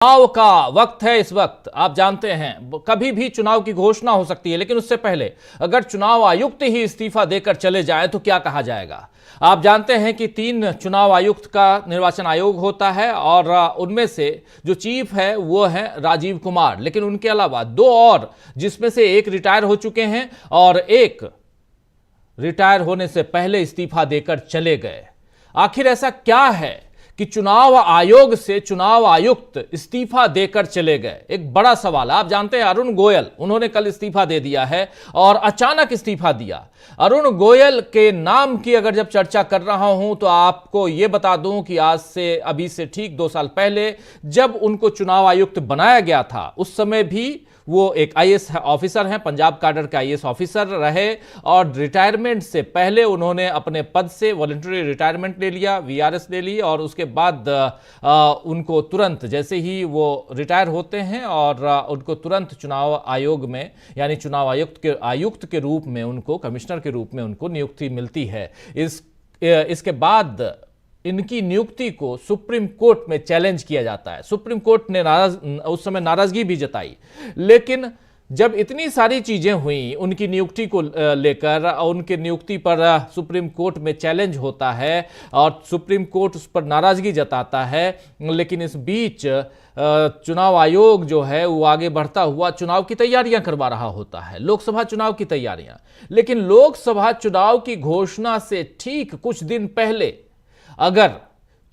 चुनाव का वक्त है। इस वक्त आप जानते हैं कभी भी चुनाव की घोषणा हो सकती है, लेकिन उससे पहले अगर चुनाव आयुक्त ही इस्तीफा देकर चले जाए तो क्या कहा जाएगा। आप जानते हैं कि 3 चुनाव आयुक्त का निर्वाचन आयोग होता है और उनमें से जो चीफ है वो है राजीव कुमार, लेकिन उनके अलावा 2 और, जिसमें से एक रिटायर हो चुके हैं और एक रिटायर होने से पहले इस्तीफा देकर चले गए। आखिर ऐसा क्या है कि चुनाव आयोग से चुनाव आयुक्त इस्तीफा देकर चले गए? एक बड़ा सवाल। आप जानते हैं अरुण गोयल, उन्होंने कल इस्तीफा दे दिया है और अचानक इस्तीफा दिया। अरुण गोयल के नाम की अगर जब चर्चा कर रहा हूं तो आपको यह बता दूं कि आज से अभी से ठीक 2 साल पहले जब उनको चुनाव आयुक्त बनाया गया था, उस समय भी वो एक आईएएस ऑफिसर हैं, पंजाब कैडर के आईएएस ऑफिसर रहे और रिटायरमेंट से पहले उन्होंने अपने पद से वॉलंटरी रिटायरमेंट ले लिया, वीआरएस ले ली और उसके बाद उनको तुरंत जैसे ही वो रिटायर होते हैं और उनको तुरंत चुनाव आयोग में यानी चुनाव आयुक्त के रूप में उनको कमिश्नर के रूप में उनको नियुक्ति मिलती है। इसके बाद इनकी नियुक्ति को सुप्रीम कोर्ट में चैलेंज किया जाता है। सुप्रीम कोर्ट ने उस समय नाराजगी भी जताई, लेकिन जब इतनी सारी चीजें हुई उनकी नियुक्ति को लेकर, उनके नियुक्ति पर सुप्रीम कोर्ट में चैलेंज होता है और सुप्रीम कोर्ट उस पर नाराजगी जताता है, लेकिन इस बीच चुनाव आयोग जो है वो आगे बढ़ता हुआ चुनाव की तैयारियां करवा रहा होता है, लोकसभा चुनाव की तैयारियां। लेकिन लोकसभा चुनाव की घोषणा से ठीक कुछ दिन पहले अगर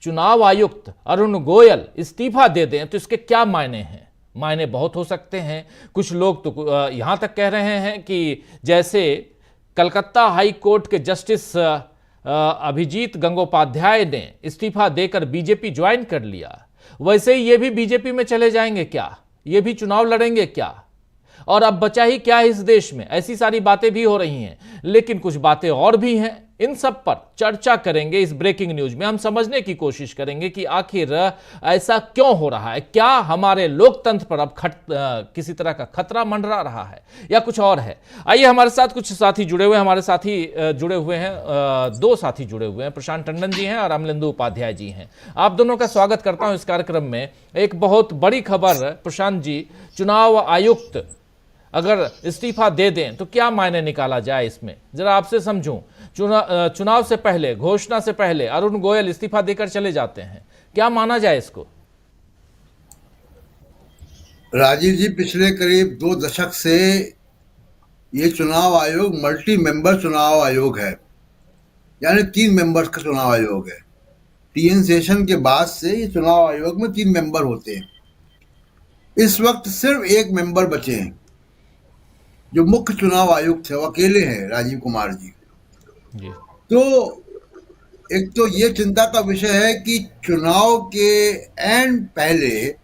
चुनाव आयुक्त अरुण गोयल इस्तीफा दे दें तो इसके क्या मायने हैं? मायने बहुत हो सकते हैं। कुछ लोग तो यहां तक कह रहे हैं कि जैसे कलकत्ता हाई कोर्ट के जस्टिस अभिजीत गंगोपाध्याय ने इस्तीफा देकर बीजेपी ज्वाइन कर लिया, वैसे ही ये भी बीजेपी में चले जाएंगे क्या? ये भी चुनाव लड़ेंगे क्या? और अब बचा ही क्या है इस देश में? ऐसी सारी बातें भी हो रही हैं, लेकिन कुछ बातें और भी हैं। इन सब पर चर्चा करेंगे इस ब्रेकिंग न्यूज में। हम समझने की कोशिश करेंगे कि आखिर ऐसा क्यों हो रहा है। क्या हमारे लोकतंत्र पर अब किसी तरह का खतरा मंडरा रहा है या कुछ और है? आइए, हमारे साथ कुछ साथी जुड़े हुए हैं। हमारे साथी जुड़े हुए हैं, 2 साथी जुड़े हुए हैं। प्रशांत टंडन जी हैं और अमलेंदु उपाध्याय जी हैं। आप दोनों का स्वागत करता हूं इस कार्यक्रम में। एक बहुत बड़ी खबर, प्रशांत जी, चुनाव आयुक्त अगर इस्तीफा दे दें तो क्या मायने निकाला जाए इसमें, जरा आपसे समझूं। चुनाव से पहले, घोषणा से पहले अरुण गोयल इस्तीफा देकर चले जाते हैं, क्या माना जाए इसको? राजीव जी, पिछले करीब 2 दशक से ये चुनाव आयोग मल्टी मेंबर चुनाव आयोग है, यानी 3 मेंबर्स का चुनाव आयोग है। टीएन सेशन के बाद से ये चुनाव आयोग में 3 मेंबर होते हैं। इस वक्त सिर्फ 1 मेंबर बचे हैं जो मुख्य चुनाव आयुक्त है, वो अकेले हैं, राजीव कुमार जी। तो एक तो ये चिंता का विषय है कि चुनाव के एंड पहले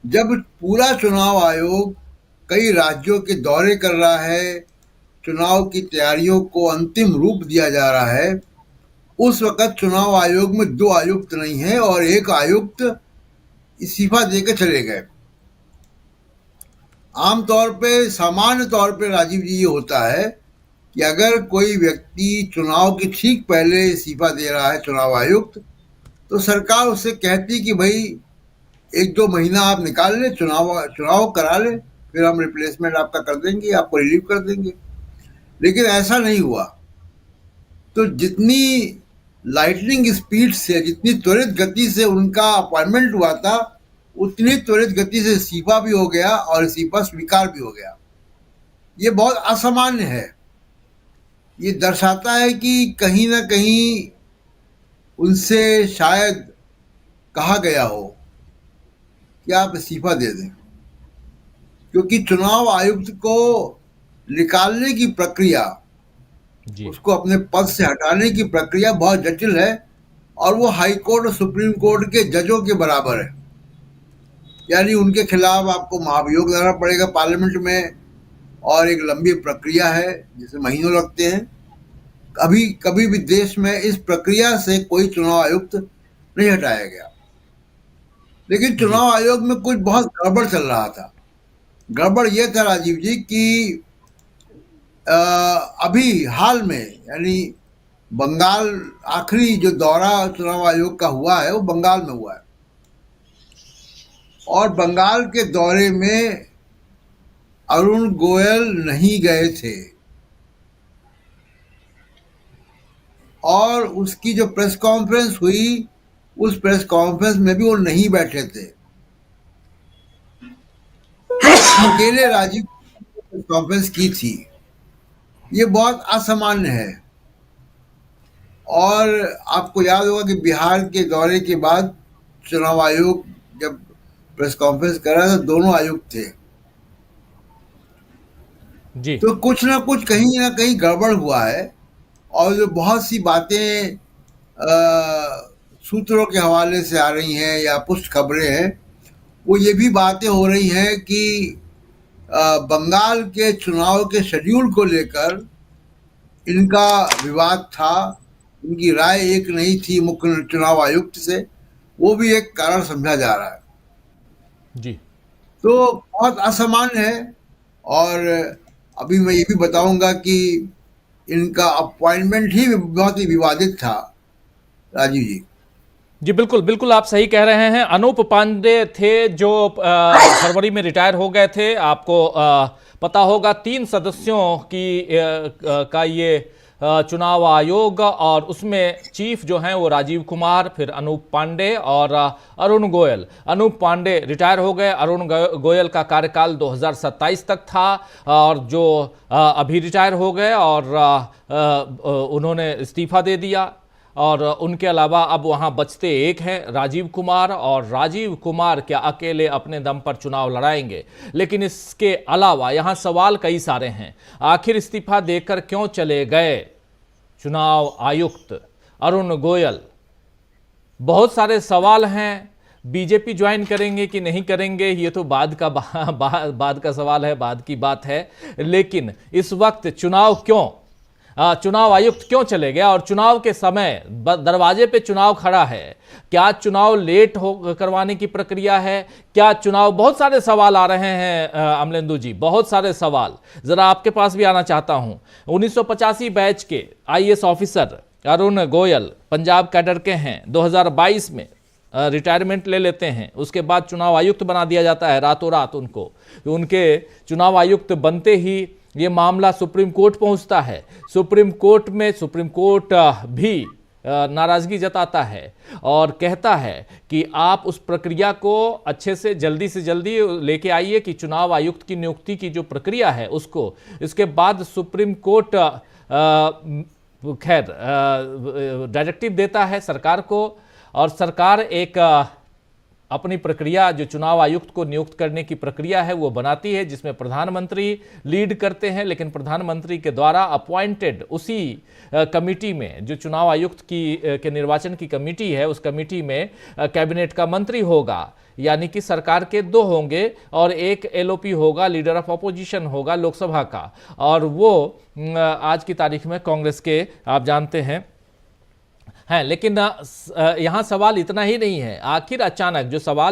जब पूरा चुनाव आयोग कई राज्यों के दौरे कर रहा है, चुनाव की तैयारियों को अंतिम रूप दिया जा रहा है, उस वक्त चुनाव आयोग में 2 आयुक्त नहीं है और 1 आयुक्त इस्तीफा देकर चले गए। आमतौर पे, सामान्य तौर पे राजीव जी, ये होता है कि अगर कोई व्यक्ति चुनाव के ठीक पहले इस्तीफा दे रहा है, चुनाव आयुक्त, तो सरकार उससे कहती कि भाई 1-2 महीना आप निकाल ले, चुनाव करा ले, फिर हम रिप्लेसमेंट आपका कर देंगे, आपको रिलीव कर देंगे। लेकिन ऐसा नहीं हुआ। तो जितनी लाइटनिंग स्पीड से, जितनी त्वरित गति से उनका अपॉइंटमेंट हुआ था, उतनी त्वरित गति से इस्तीफा भी हो गया और इस्तीफा स्वीकार भी हो गया। ये बहुत असामान्य है। ये दर्शाता है कि कहीं ना कहीं उनसे शायद कहा गया हो कि आप इस्तीफा दे दें, क्योंकि चुनाव आयुक्त को निकालने की प्रक्रिया, उसको अपने पद से हटाने की प्रक्रिया बहुत जटिल है और वो हाई कोर्ट और सुप्रीम कोर्ट के जजों के बराबर है। यानी उनके खिलाफ आपको महाभियोग देना पड़ेगा पार्लियामेंट में और एक लंबी प्रक्रिया है जिसे महीनों लगते हैं। कभी भी देश में इस प्रक्रिया से कोई चुनाव आयुक्त नहीं हटाया गया। लेकिन चुनाव आयोग में कुछ बहुत गड़बड़ चल रहा था। गड़बड़ यह था राजीव जी कि अभी हाल में, यानी बंगाल, आखिरी जो दौरा चुनाव आयोग का हुआ है वो बंगाल में हुआ है। और बंगाल के दौरे में अरुण गोयल नहीं गए थे और उसकी जो प्रेस कॉन्फ्रेंस हुई उस प्रेस कॉन्फ्रेंस में भी वो नहीं बैठे थे। अकेले राजीव ने प्रेस कॉन्फ्रेंस की थी। ये बहुत असामान्य है। और आपको याद होगा कि बिहार के दौरे के बाद चुनाव आयोग जब प्रेस कॉन्फ्रेंस कर रहा था, दोनों आयुक्त थे। जी तो कुछ ना कुछ कहीं ना कहीं गड़बड़ हुआ है। और जो बहुत सी बातें सूत्रों के हवाले से आ रही हैं या पुष्ट खबरें हैं, वो ये भी बातें हो रही हैं कि बंगाल के चुनाव के शेड्यूल को लेकर इनका विवाद था, इनकी राय एक नहीं थी मुख्य चुनाव आयुक्त से। वो भी एक कारण समझा जा रहा है। जी तो बहुत असामान्य है। और अभी मैं ये भी बताऊंगा कि इनका अपॉइंटमेंट ही बहुत ही विवादित था, राजीव जी। जी बिल्कुल बिल्कुल, आप सही कह रहे हैं। अनूप पांडे थे जो फरवरी में रिटायर हो गए थे। आपको पता होगा 3 सदस्यों की का ये चुनाव आयोग, और उसमें चीफ जो हैं वो राजीव कुमार, फिर अनूप पांडे और अरुण गोयल। अनूप पांडे रिटायर हो गए, अरुण गोयल का कार्यकाल 2027 तक था, और जो अभी रिटायर हो गए और उन्होंने इस्तीफा दे दिया। और उनके अलावा अब वहां बचते एक हैं राजीव कुमार, और राजीव कुमार क्या अकेले अपने दम पर चुनाव लड़ाएंगे? लेकिन इसके अलावा यहां सवाल कई सारे हैं। आखिर इस्तीफा देकर क्यों चले गए चुनाव आयुक्त अरुण गोयल? बहुत सारे सवाल हैं। बीजेपी ज्वाइन करेंगे कि नहीं करेंगे, ये तो बाद का सवाल है, बाद की बात है। लेकिन इस वक्त चुनाव आयुक्त क्यों चले गए? और चुनाव के समय दरवाजे पे चुनाव खड़ा है, क्या चुनाव लेट हो करवाने की प्रक्रिया है? क्या चुनाव, बहुत सारे सवाल आ रहे हैं अमलेंदु जी, बहुत सारे सवाल। जरा आपके पास भी आना चाहता हूं। 1985 बैच के IAS officer Arun Goyal Punjab cadre के हैं। 2022 में रिटायरमेंट ले लेते हैं, उसके बाद चुनाव आयुक्त बना दिया जाता है रातों रात उनको। उनके चुनाव आयुक्त बनते ही ये मामला सुप्रीम कोर्ट पहुंचता है। सुप्रीम कोर्ट भी नाराजगी जताता है और कहता है कि आप उस प्रक्रिया को अच्छे से जल्दी लेके आइए कि चुनाव आयुक्त की नियुक्ति की जो प्रक्रिया है उसको। इसके बाद सुप्रीम कोर्ट खैर डायरेक्टिव देता है सरकार को, और सरकार एक अपनी प्रक्रिया, जो चुनाव आयुक्त को नियुक्त करने की प्रक्रिया है, वो बनाती है, जिसमें प्रधानमंत्री लीड करते हैं। लेकिन प्रधानमंत्री के द्वारा अपॉइंटेड उसी कमेटी में, जो चुनाव आयुक्त के निर्वाचन की कमेटी है, उस कमेटी में कैबिनेट का मंत्री होगा, यानी कि सरकार के 2 होंगे, और एक एलओपी होगा, लीडर ऑफ अपोजिशन होगा लोकसभा का। और वो आज की तारीख में कांग्रेस के, आप जानते हैं लेकिन यहाँ सवाल इतना ही नहीं है। आखिर अचानक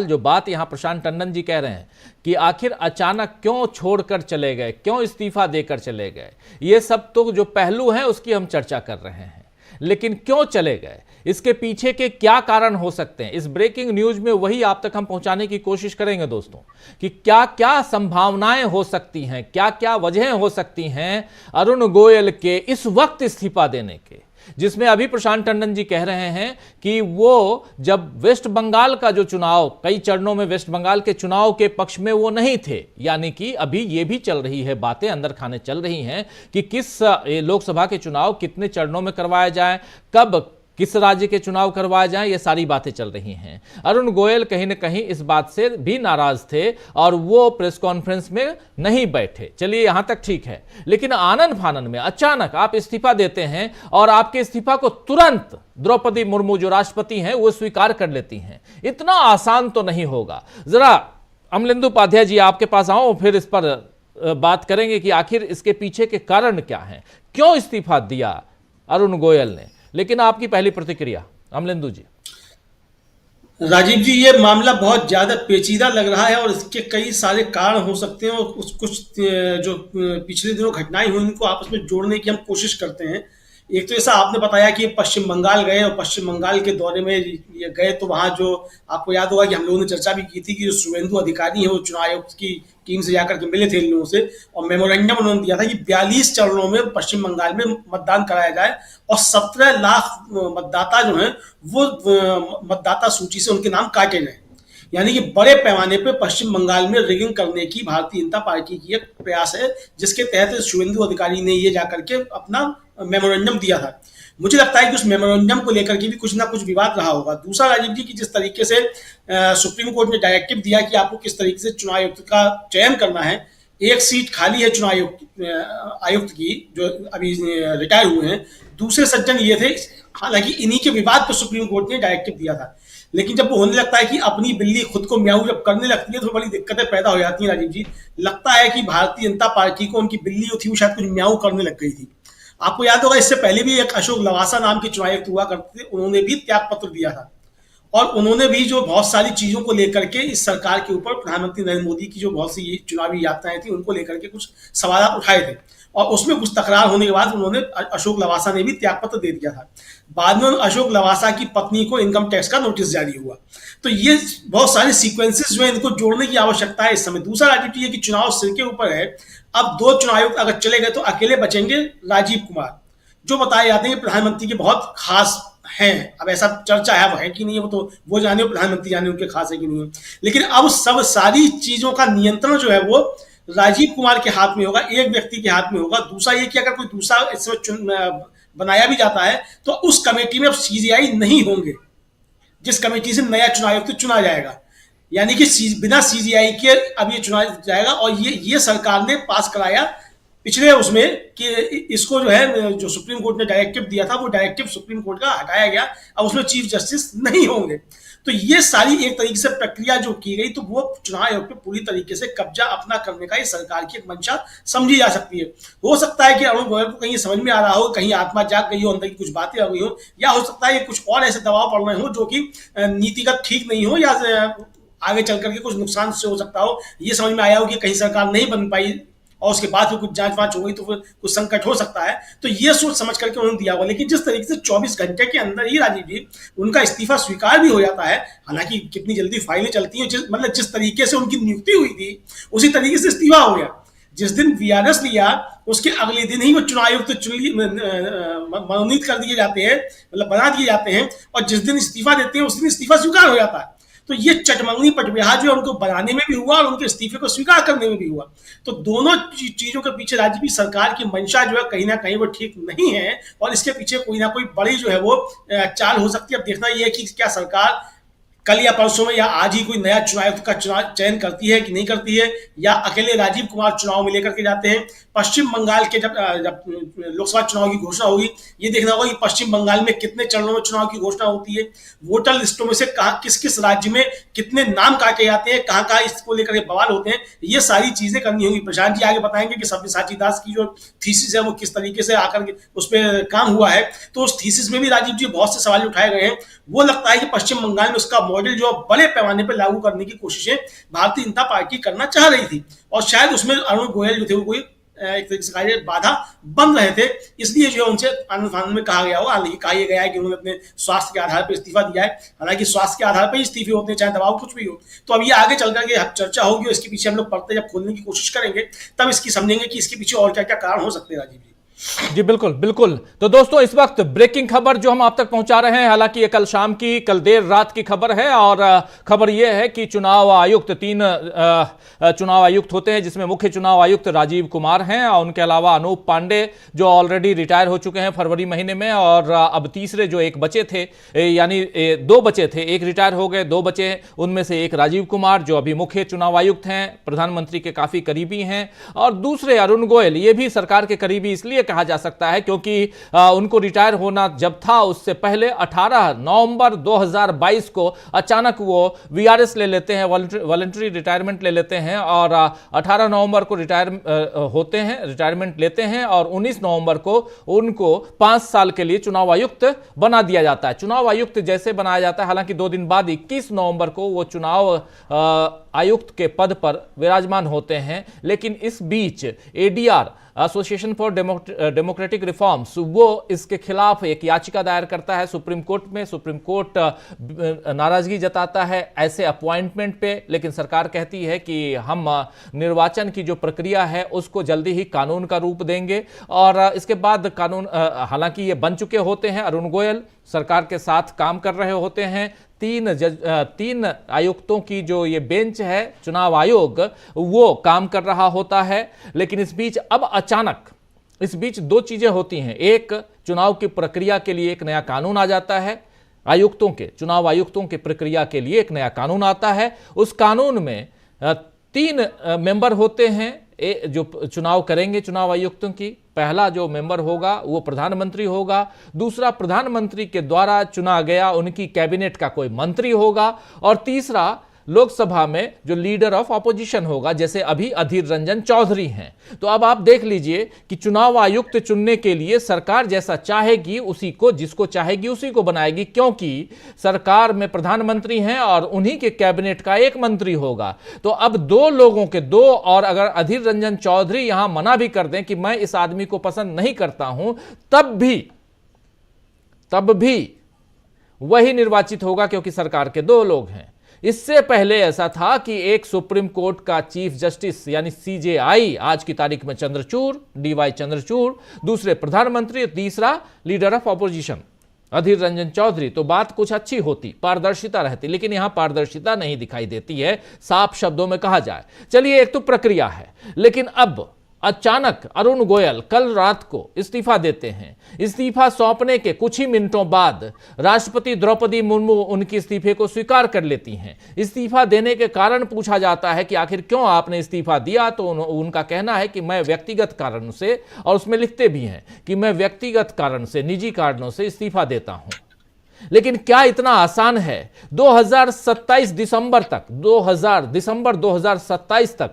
जो बात यहाँ प्रशांत टंडन जी कह रहे हैं कि आखिर अचानक क्यों छोड़कर चले गए, क्यों इस्तीफा देकर चले गए, ये सब तो जो पहलू हैं उसकी हम चर्चा कर रहे हैं। लेकिन क्यों चले गए, इसके पीछे के क्या कारण हो सकते हैं, इस ब्रेकिंग न्यूज में वही आप तक हम पहुंचाने की कोशिश करेंगे दोस्तों, कि क्या क्या संभावनाएं हो सकती हैं, क्या क्या वजहें हो सकती हैं अरुण गोयल के इस वक्त इस्तीफा देने के। जिसमें अभी प्रशांत टंडन जी कह रहे हैं कि वो जब वेस्ट बंगाल का जो चुनाव, कई चरणों में वेस्ट बंगाल के चुनाव के पक्ष में वो नहीं थे, यानी कि अभी ये भी चल रही है बातें, अंदर खाने चल रही हैं कि किस लोकसभा के चुनाव कितने चरणों में करवाए जाएं, कब किस राज्य के चुनाव करवाए जाएं, ये सारी बातें चल रही हैं। अरुण गोयल कहीं ना कहीं इस बात से भी नाराज थे और वो प्रेस कॉन्फ्रेंस में नहीं बैठे। चलिए यहां तक ठीक है, लेकिन आनन फानन में अचानक आप इस्तीफा देते हैं और आपके इस्तीफा को तुरंत द्रौपदी मुर्मू जो राष्ट्रपति हैं वो स्वीकार कर लेती हैं। इतना आसान तो नहीं होगा। जरा अमलेंदु उपाध्याय जी आपके पास आओ, फिर इस पर बात करेंगे कि आखिर इसके पीछे के कारण क्या हैं, क्यों इस्तीफा दिया अरुण गोयल ने। लेकिन आपकी पहली प्रतिक्रिया अमलेंदु जी। राजीव जी, ये मामला बहुत ज्यादा पेचीदा लग रहा है और इसके कई सारे कारण हो सकते हैं, और कुछ जो पिछले दिनों घटनाएं हुई उनको आपस में जोड़ने की हम कोशिश करते हैं। एक तो जैसा आपने बताया कि पश्चिम बंगाल गए और पश्चिम बंगाल के दौरे में ये गए, तो वहाँ जो आपको याद होगा कि हम लोगों ने चर्चा भी की थी कि जो शुभेंदु अधिकारी है वो चुनाव आयोग की टीम से जाकर के मिले थे इन लोगों से, और मेमोरेंडम उन्होंने दिया था कि 42 चरणों में पश्चिम बंगाल में मतदान कराया जाए और 17 लाख मतदाता जो हैं वो मतदाता सूची से उनके नाम काटे गए। यानी कि बड़े पैमाने पे पश्चिम बंगाल में रिगिंग करने की भारतीय जनता पार्टी की एक प्रयास है, जिसके तहत शुभेंदु अधिकारी ने ये जाकर के अपना मेमोरेंडम दिया था। मुझे लगता है कि उस मेमोरेंडम को लेकर के भी कुछ ना कुछ विवाद रहा होगा। दूसरा, राजीव जी की जिस तरीके से सुप्रीम कोर्ट ने डायरेक्टिव दिया कि आपको किस तरीके से चुनाव आयुक्त का चयन करना है, एक सीट खाली है चुनाव आयुक्त की जो अभी रिटायर हुए हैं, दूसरे सज्जन ये थे। हालांकि इन्हीं के विवाद पर सुप्रीम कोर्ट ने डायरेक्टिव दिया था, लेकिन जब वो होने लगता है कि अपनी बिल्ली खुद को म्याऊ जब करने लगती है तो बड़ी दिक्कतें पैदा हो जाती हैं राजीव जी। लगता है कि भारतीय जनता पार्टी को उनकी बिल्ली जो थी वो शायद कुछ म्याऊ करने लग गई थी। आपको याद होगा इससे पहले भी एक अशोक लवासा नाम के चुनाव आयुक्त हुआ करते थे, उन्होंने भी त्याग पत्र दिया था और उन्होंने भी जो बहुत सारी चीजों को लेकर के इस सरकार के ऊपर प्रधानमंत्री नरेंद्र मोदी की जो बहुत सी चुनावी यात्राएं थी उनको लेकर के कुछ सवाल उठाए थे, और उसमें कुछ तकरार होने के बाद उन्होंने अशोक लवासा ने भी त्यागपत्र दे दिया था। बाद में अशोक लवासा की पत्नी को इनकम टैक्स का नोटिस जारी हुआ। तो ये बहुत सारे सीक्वेंसेस जो है इनको जोड़ने की आवश्यकता है इस समय। दूसरा राजीव ये कि चुनाव सिर के ऊपर है। अब 2 चुनाव आयुक्त अगर चले गए तो अकेले बचेंगे राजीव कुमार, जो बताए जाते हैं प्रधानमंत्री के बहुत खास हैं। अब ऐसा चर्चा है, वो है कि नहीं है वो तो वो जाने, प्रधानमंत्री जाने उनके खास है कि नहीं है। लेकिन अब सब सारी चीजों का नियंत्रण जो है वो राजीव कुमार के हाथ में होगा, एक व्यक्ति के हाथ में होगा। दूसरा ये कि अगर कोई दूसरा इसमें बनाया भी जाता है तो उस कमेटी में अब सीजीआई नहीं होंगे, जिस कमेटी से नया चुनाव आयुक्त चुना जाएगा। यानी कि बिना सीजीआई के अब ये चुना जाएगा। और ये सरकार ने पास कराया पिछले उसमें कि इसको जो है जो सुप्रीम कोर्ट ने डायरेक्टिव दिया था वो डायरेक्टिव सुप्रीम कोर्ट का हटाया गया, अब उसमें चीफ जस्टिस नहीं होंगे। तो ये सारी एक तरीके से प्रक्रिया जो की गई तो वो चुनाव आयोग पे पूरी तरीके से कब्जा अपना करने का ये सरकार की एक मंशा समझी जा सकती है। हो सकता है कि अरुण गोयल को कहीं समझ में आ रहा हो, कहीं आत्मा जाग गई हो, अंदर की कुछ बातें आ गई हो, या हो सकता है ये कुछ और ऐसे दबाव पड़ रहे हो जो कि नीतिगत ठीक नहीं हो या आगे चल करके कुछ नुकसान से हो सकता हो। ये समझ में आया हो कि कहीं सरकार नहीं बन पाई और उसके बाद फिर कुछ जांच वांच हो गई तो फिर कुछ संकट हो सकता है। तो ये सोच समझ करके उन्होंने दिया हुआ। लेकिन जिस तरीके से 24 घंटे के अंदर ही राजीव जी उनका इस्तीफा स्वीकार भी हो जाता है, हालांकि कितनी जल्दी फाइलें चलती हैं, मतलब जिस तरीके से उनकी नियुक्ति हुई थी उसी तरीके से इस्तीफा हो गया। जिस दिन वीआरएस लिया उसके अगले दिन ही वो चुनाव आयुक्त मनोनीत कर दिए जाते हैं, मतलब बना दिए जाते हैं, और जिस दिन इस्तीफा देते हैं उस दिन इस्तीफा स्वीकार हो जाता है। तो ये चटमंगनी पटव्यवहार जो है उनको बनाने में भी हुआ और उनके इस्तीफे को स्वीकार करने में भी हुआ। तो दोनों चीजों के पीछे राज्य सरकार की मंशा जो है कहीं ना कहीं वो ठीक नहीं है, और इसके पीछे कोई ना कोई बड़ी जो है वो चाल हो सकती है। अब देखना ये है कि क्या सरकार कल या परसों में या आज ही कोई नया चुनाव आयुक्त का चयन करती है कि नहीं करती है, या अकेले राजीव कुमार चुनाव में लेकर के जाते हैं। पश्चिम बंगाल के जब लोकसभा चुनाव की घोषणा होगी, ये देखना होगा कि पश्चिम बंगाल में कितने चरणों में चुनाव की घोषणा होती है, वोटर लिस्टों में से कहाँ किस किस राज्य में कितने नाम काटे जाते हैं, कहाँ कहाँ इसको लेकर बवाल होते हैं, ये सारी चीजें करनी होंगी। प्रशांत जी आगे बताएंगे कि सब्यसाची दास की जो थीसिस है वो किस तरीके से आकर के उस पर काम हुआ है। तो उस थीसिस में भी राजीव जी बहुत से सवाल उठाए गए हैं। वो लगता है कि पश्चिम बंगाल में उसका मॉडल जो बड़े पैमाने पर लागू करने की कोशिशें भारतीय जनता पार्टी करना चाह रही थी, और शायद उसमें अरुण गोयल जो थे वो कोई एक तरीके से बाधा बन रहे थे। इसलिए जो है उनसे आनंद में कहा गया होगा, हालांकि कहा यह गया है कि उन्होंने अपने स्वास्थ्य के आधार पर इस्तीफा दिया है। हालांकि स्वास्थ्य के आधार पर ही इस्तीफे होते हैं, चाहे दबाव कुछ भी हो। तो अब ये आगे चल करके चर्चा होगी और इसके पीछे हम लोग पढ़ते जब खोलने की कोशिश करेंगे तब इसकी समझेंगे कि इसके पीछे और क्या क्या कारण हो सकते हैं। राजीव जी जी बिल्कुल बिल्कुल। तो दोस्तों इस वक्त ब्रेकिंग खबर जो हम आप तक पहुंचा रहे हैं, हालांकि ये कल शाम की, कल देर रात की खबर है, और खबर यह है कि चुनाव आयुक्त 3 चुनाव आयुक्त होते हैं, जिसमें मुख्य चुनाव आयुक्त राजीव कुमार हैं और उनके अलावा अनूप पांडे जो ऑलरेडी रिटायर हो चुके हैं फरवरी महीने में, और अब तीसरे जो एक बचे थे, यानी 2 बचे थे, एक रिटायर हो गए, 2 बचे, उनमें से एक राजीव कुमार जो अभी मुख्य चुनाव आयुक्त हैं, प्रधानमंत्री के काफी करीबी हैं, और दूसरे अरुण गोयल, ये भी सरकार के करीबी इसलिए कहा जा सकता है क्योंकि उनको रिटायर होना जब था उससे पहले 18 नवंबर 2022 को अचानक वो वीआरएस ले लेते हैं, वॉलंटरी रिटायरमेंट ले लेते हैं, और 18 नवंबर को रिटायरमेंट लेते हैं, और 19 नवंबर को उनको 5 साल के लिए चुनाव आयुक्त बना दिया जाता है। चुनाव आयुक्त जैसे बनाया जाता है, हालांकि 2 दिन बाद 21 नवंबर को वो चुनाव आयुक्त के पद पर विराजमान होते हैं, लेकिन इस बीच ADR association for democratic reforms वो इसके खिलाफ एक याचिका दायर करता है सुप्रीम कोर्ट में। सुप्रीम कोर्ट नाराजगी जताता है ऐसे अपॉइंटमेंट पे, लेकिन सरकार कहती है कि हम निर्वाचन की जो प्रक्रिया है उसको जल्दी ही कानून का रूप देंगे। और इसके बाद कानून, हालांकि ये बन चुके होते हैं, अरुण गोयल सरकार के साथ काम कर रहे होते हैं, तीन आयुक्तों की जो ये बेंच है चुनाव आयोग वो काम कर रहा होता है। लेकिन इस बीच अब अचानक इस बीच दो चीजें होती हैं। एक, चुनाव की प्रक्रिया के लिए एक नया कानून आ जाता है, चुनाव आयुक्तों की प्रक्रिया के लिए एक नया कानून आता है। उस कानून में 3 मेंबर होते हैं जो चुनाव करेंगे चुनाव आयुक्तों की। पहला जो मेंबर होगा वो प्रधानमंत्री होगा, दूसरा प्रधानमंत्री के द्वारा चुना गया उनकी कैबिनेट का कोई मंत्री होगा, और तीसरा लोकसभा में जो लीडर ऑफ ऑपोजिशन होगा, जैसे अभी अधीर रंजन चौधरी हैं। तो अब आप देख लीजिए कि चुनाव आयुक्त चुनने के लिए सरकार जैसा चाहेगी जिसको चाहेगी उसी को बनाएगी, क्योंकि सरकार में प्रधानमंत्री हैं और उन्हीं के कैबिनेट का एक मंत्री होगा। तो अब 2 लोगों के 2, और अगर अधीर रंजन चौधरी यहां मना भी कर दें कि मैं इस आदमी को पसंद नहीं करता हूं, तब भी वही निर्वाचित होगा, क्योंकि सरकार के 2 लोग हैं। इससे पहले ऐसा था कि एक सुप्रीम कोर्ट का चीफ जस्टिस यानी सीजेआई, आज की तारीख में डीवाई चंद्रचूड़, दूसरे प्रधानमंत्री, तीसरा leader of opposition Adhir Ranjan Chaudhary. तो बात कुछ अच्छी होती, पारदर्शिता रहती, लेकिन यहां पारदर्शिता नहीं दिखाई देती है, साफ शब्दों में कहा जाए। चलिए, एक तो प्रक्रिया है, लेकिन अब अचानक अरुण गोयल कल रात को इस्तीफा देते हैं। इस्तीफा सौंपने के कुछ ही मिनटों बाद राष्ट्रपति द्रौपदी मुर्मू उनके इस्तीफे को स्वीकार कर लेती हैं। इस्तीफा देने के कारण पूछा जाता है कि आखिर क्यों आपने इस्तीफा दिया, तो उनका कहना है कि मैं व्यक्तिगत कारण से, और उसमें लिखते भी हैं कि मैं व्यक्तिगत कारण से, निजी कारणों से इस्तीफा देता हूं। लेकिन क्या इतना आसान है? 2027 दिसंबर 2027 तक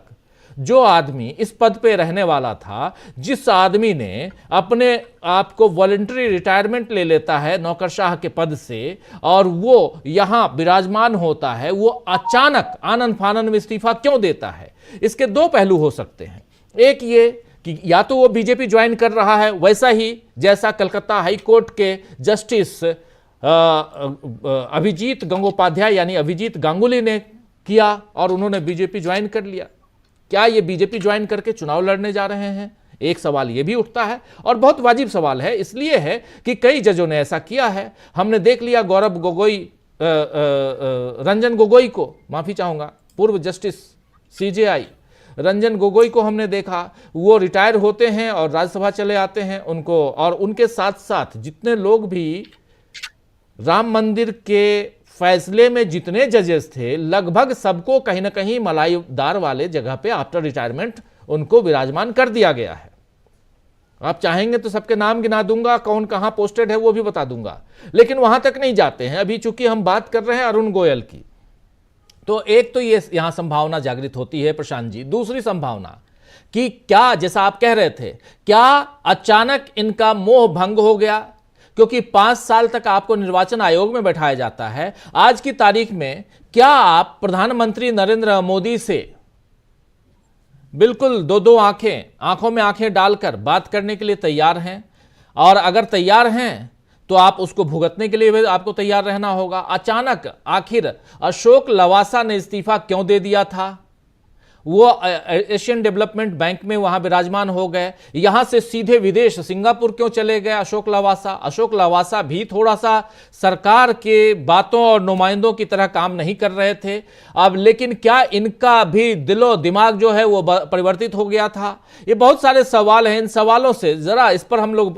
जो आदमी इस पद पे रहने वाला था, जिस आदमी ने अपने आप को वॉलंटरी रिटायरमेंट ले लेता है नौकरशाह के पद से और वो यहां विराजमान होता है, वो अचानक आनन फानन में इस्तीफा क्यों देता है? इसके 2 पहलू हो सकते हैं। एक ये कि या तो वो बीजेपी ज्वाइन कर रहा है, वैसा ही जैसा कलकत्ता हाई कोर्ट के जस्टिस अभिजीत गंगोपाध्याय यानी अभिजीत गांगुली ने किया और उन्होंने बीजेपी ज्वाइन कर लिया। क्या ये बीजेपी ज्वाइन करके चुनाव लड़ने जा रहे हैं? एक सवाल ये भी उठता है, और बहुत वाजिब सवाल है, इसलिए है कि कई जजों ने ऐसा किया है। हमने देख लिया रंजन गोगोई को, माफी चाहूंगा, पूर्व जस्टिस सीजेआई रंजन गोगोई को हमने देखा, वो रिटायर होते हैं और राज्यसभा चले आते हैं उनको, और उनके साथ साथ जितने लोग भी राम मंदिर के फैसले में जितने जजेस थे, लगभग सबको कहीं ना कहीं मलाईदार वाले जगह पे आफ्टर रिटायरमेंट उनको विराजमान कर दिया गया है। आप चाहेंगे तो सबके नाम गिना दूंगा, कौन कहां पोस्टेड है वो भी बता दूंगा, लेकिन वहां तक नहीं जाते हैं अभी, चूंकि हम बात कर रहे हैं अरुण गोयल की। तो एक तो ये यहां संभावना जागृत होती है प्रशांत जी। दूसरी संभावना कि क्या, जैसा आप कह रहे थे, क्या अचानक इनका मोह भंग हो गया? क्योंकि 5 साल तक आपको निर्वाचन आयोग में बैठाया जाता है। आज की तारीख में क्या आप प्रधानमंत्री नरेंद्र मोदी से बिल्कुल 2 आंखों में आंखें डालकर बात करने के लिए तैयार हैं? और अगर तैयार हैं तो आप उसको भुगतने के लिए भी आपको तैयार रहना होगा। अचानक आखिर अशोक लवासा ने इस्तीफा क्यों दे दिया था? वो एशियन डेवलपमेंट बैंक में वहां विराजमान हो गए, यहां से सीधे विदेश सिंगापुर क्यों चले गए अशोक लवासा भी थोड़ा सा सरकार के बातों और नुमाइंदों की तरह काम नहीं कर रहे थे अब, लेकिन क्या इनका भी दिलो दिमाग जो है वो परिवर्तित हो गया था? ये बहुत सारे सवाल हैं। इन सवालों से जरा इस पर हम लोग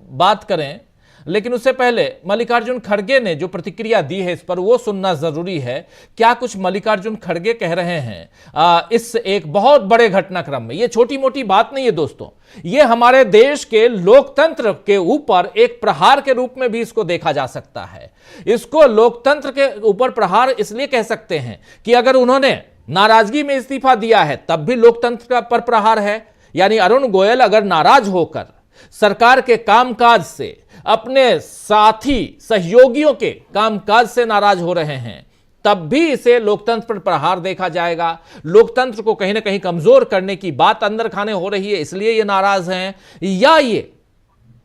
बात करें, लेकिन उससे पहले मल्लिकार्जुन खड़गे ने जो प्रतिक्रिया दी है इस पर वो सुनना जरूरी है। क्या कुछ मल्लिकार्जुन खड़गे कह रहे हैं इस एक बहुत बड़े घटनाक्रम में? ये छोटी मोटी बात नहीं है दोस्तों, ये हमारे देश के लोकतंत्र के ऊपर एक प्रहार के रूप में भी इसको देखा जा सकता है। इसको लोकतंत्र के ऊपर प्रहार इसलिए कह सकते हैं कि अगर उन्होंने नाराजगी में इस्तीफा दिया है तब भी लोकतंत्र पर प्रहार है। यानी अरुण गोयल अगर नाराज होकर सरकार के कामकाज से, अपने साथी सहयोगियों के कामकाज से नाराज हो रहे हैं, तब भी इसे लोकतंत्र पर प्रहार देखा जाएगा। लोकतंत्र को कहीं ना कहीं कमजोर करने की बात अंदर खाने हो रही है, इसलिए ये नाराज हैं, या ये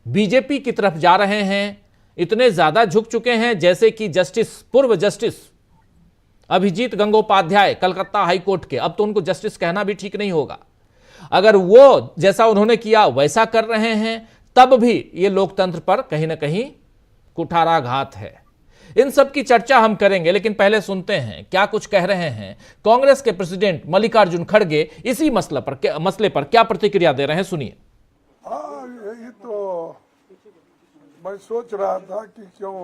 बीजेपी की तरफ जा रहे हैं, इतने ज्यादा झुक चुके हैं जैसे कि पूर्व जस्टिस अभिजीत गंगोपाध्याय कलकत्ता हाईकोर्ट के, अब तो उनको जस्टिस कहना भी ठीक नहीं होगा, अगर वो जैसा उन्होंने किया वैसा कर रहे हैं, तब भी ये लोकतंत्र पर कहीं ना कहीं कुठाराघात है। इन सब की चर्चा हम करेंगे, लेकिन पहले सुनते हैं क्या कुछ कह रहे हैं कांग्रेस के प्रेसिडेंट मल्लिकार्जुन खड़गे इसी मसले पर क्या प्रतिक्रिया दे रहे हैं, सुनिए। हाँ, यही तो मैं सोच रहा था कि क्यों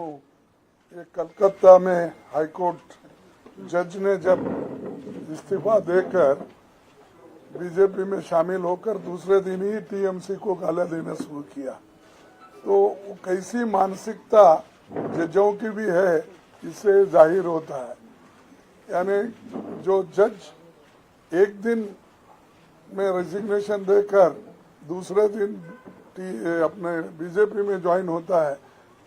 ये कलकत्ता में हाईकोर्ट जज ने जब इस्तीफा देकर बीजेपी में शामिल होकर दूसरे दिन ही टीएमसी को गाला देना शुरू किया, तो कैसी मानसिकता जजों की भी है इससे जाहिर होता है। यानी जो जज एक दिन में रेजिग्नेशन देकर दूसरे दिन अपने बीजेपी में ज्वाइन होता है,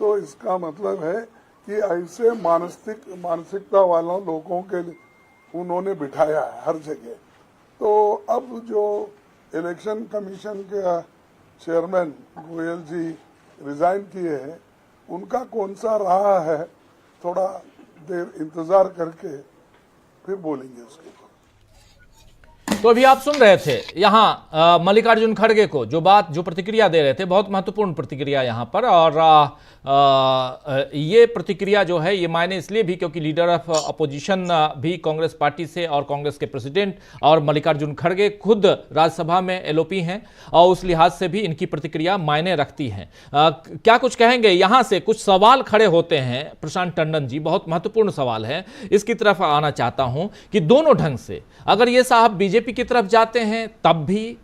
तो इसका मतलब है कि ऐसे मानसिकता वालों लोगों के उन्होंने बिठाया है हर जगह। तो अब जो इलेक्शन कमीशन के चेयरमैन गोयल जी रिजाइन किए हैं, उनका कौन सा रहा है, थोड़ा देर इंतजार करके फिर बोलेंगे उसके ऊपर। तो अभी आप सुन रहे थे यहां मल्लिकार्जुन खड़गे को जो प्रतिक्रिया दे रहे थे, बहुत महत्वपूर्ण प्रतिक्रिया यहां पर। और ये प्रतिक्रिया जो है ये मायने इसलिए भी क्योंकि लीडर ऑफ अपोजिशन भी कांग्रेस पार्टी से और कांग्रेस के प्रेसिडेंट और मल्लिकार्जुन खड़गे खुद राज्यसभा में एलओपी हैं, और उस लिहाज से भी इनकी प्रतिक्रिया मायने रखती है। क्या कुछ कहेंगे, यहां से कुछ सवाल खड़े होते हैं प्रशांत टंडन जी, बहुत महत्वपूर्ण सवाल है, इसकी तरफ आना चाहता हूं कि दोनों ढंग से अगर ये साहब बीजेपी की तरफ जाते हैं तब भी,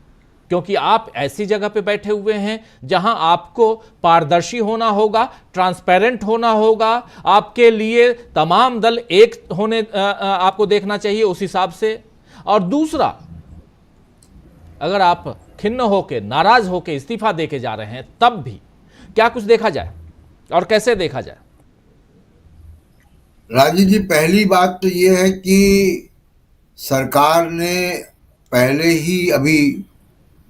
क्योंकि आप ऐसी जगह पे बैठे हुए हैं जहां आपको पारदर्शी होना होगा, ट्रांसपेरेंट होना होगा, आपके लिए तमाम दल एक होने आपको देखना चाहिए उस हिसाब से। और दूसरा, अगर आप खिन्न होके, नाराज होके इस्तीफा देके जा रहे हैं तब भी क्या कुछ देखा जाए और कैसे देखा जाए? राजीव जी, पहली बात तो ये है कि सरकार ने पहले ही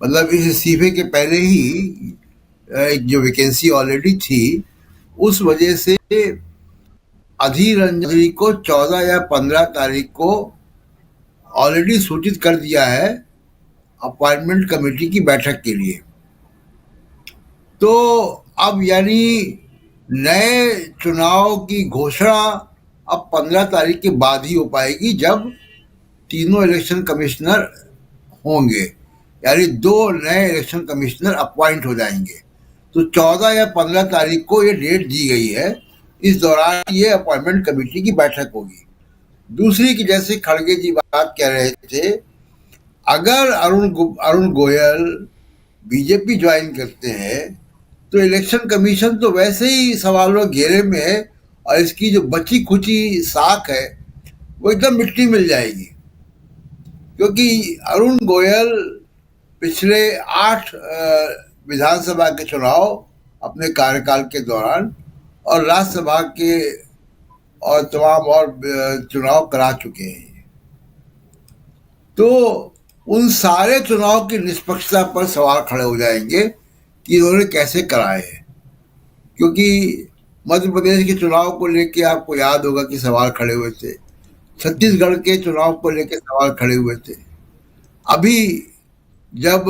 मतलब इस इस्तीफे के पहले ही एक जो वैकेंसी ऑलरेडी थी, उस वजह से अधीर रंजन को 14 या 15 तारीख को ऑलरेडी सूचित कर दिया है अपॉइंटमेंट कमेटी की बैठक के लिए। तो अब यानी नए चुनाव की घोषणा अब 15 तारीख के बाद ही हो पाएगी, जब तीनों इलेक्शन कमिश्नर होंगे, यानी 2 नए इलेक्शन कमिश्नर अपॉइंट हो जाएंगे। तो 14 या 15 तारीख को ये डेट दी गई है, इस दौरान ये अपॉइंटमेंट कमेटी की बैठक होगी। दूसरी की जैसे खड़गे जी बात कह रहे थे, अगर अरुण गोयल बीजेपी ज्वाइन करते हैं तो इलेक्शन कमीशन तो वैसे ही सवालों घेरे में है, और इसकी जो बची खुची साख है वो एकदम मिट्टी मिल जाएगी, क्योंकि अरुण गोयल पिछले 8 विधानसभा के चुनाव अपने कार्यकाल के दौरान और राज्यसभा के और तमाम और चुनाव करा चुके हैं। तो उन सारे चुनाव की निष्पक्षता पर सवाल खड़े हो जाएंगे कि इन्होंने कैसे कराए हैं, क्योंकि मध्य प्रदेश के चुनाव को लेकर आपको याद होगा कि सवाल खड़े हुए थे, छत्तीसगढ़ के चुनाव को लेकर सवाल खड़े हुए थे, अभी जब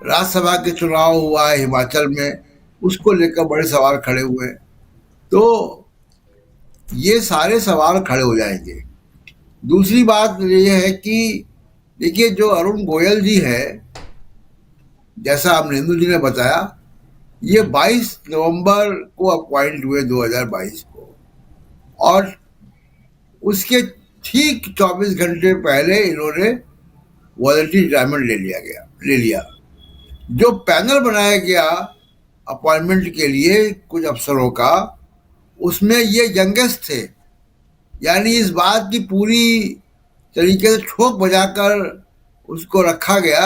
राज्यसभा के चुनाव हुआ है हिमाचल में, उसको लेकर बड़े सवाल खड़े हुए हैं। तो ये सारे सवाल खड़े हो जाएंगे। दूसरी बात ये है कि देखिए, जो अरुण गोयल जी है, जैसा अमरिंदर जी ने बताया, ये 22 नवंबर को अपॉइंट हुए 2022 को, और उसके ठीक 24 घंटे पहले इन्होंने वॉलंटरी रिटायरमेंट ले लिया। जो पैनल बनाया गया अपॉइंटमेंट के लिए कुछ अफसरों का, उसमें ये यंगेस्ट थे, यानी इस बात की पूरी तरीके से ठोक बजाकर उसको रखा गया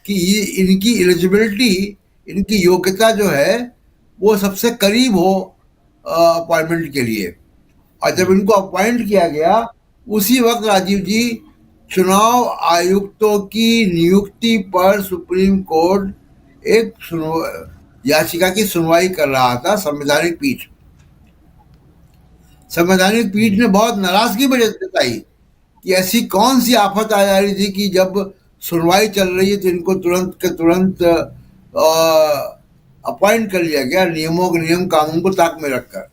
कि इनकी एलिजिबिलिटी, इनकी योग्यता जो है वो सबसे करीब हो अपॉइंटमेंट के लिए। और जब इनको अपॉइंट किया गया उसी वक्त राजीव जी चुनाव आयुक्तों की नियुक्ति पर सुप्रीम कोर्ट एक याचिका की सुनवाई कर रहा था। संवैधानिक पीठ ने बहुत नाराजगी जताई कि ऐसी कौन सी आफत आ जा रही थी कि जब सुनवाई चल रही है तो इनको तुरंत के तुरंत अपॉइंट कर लिया गया, नियम कानून को ताक में रखकर।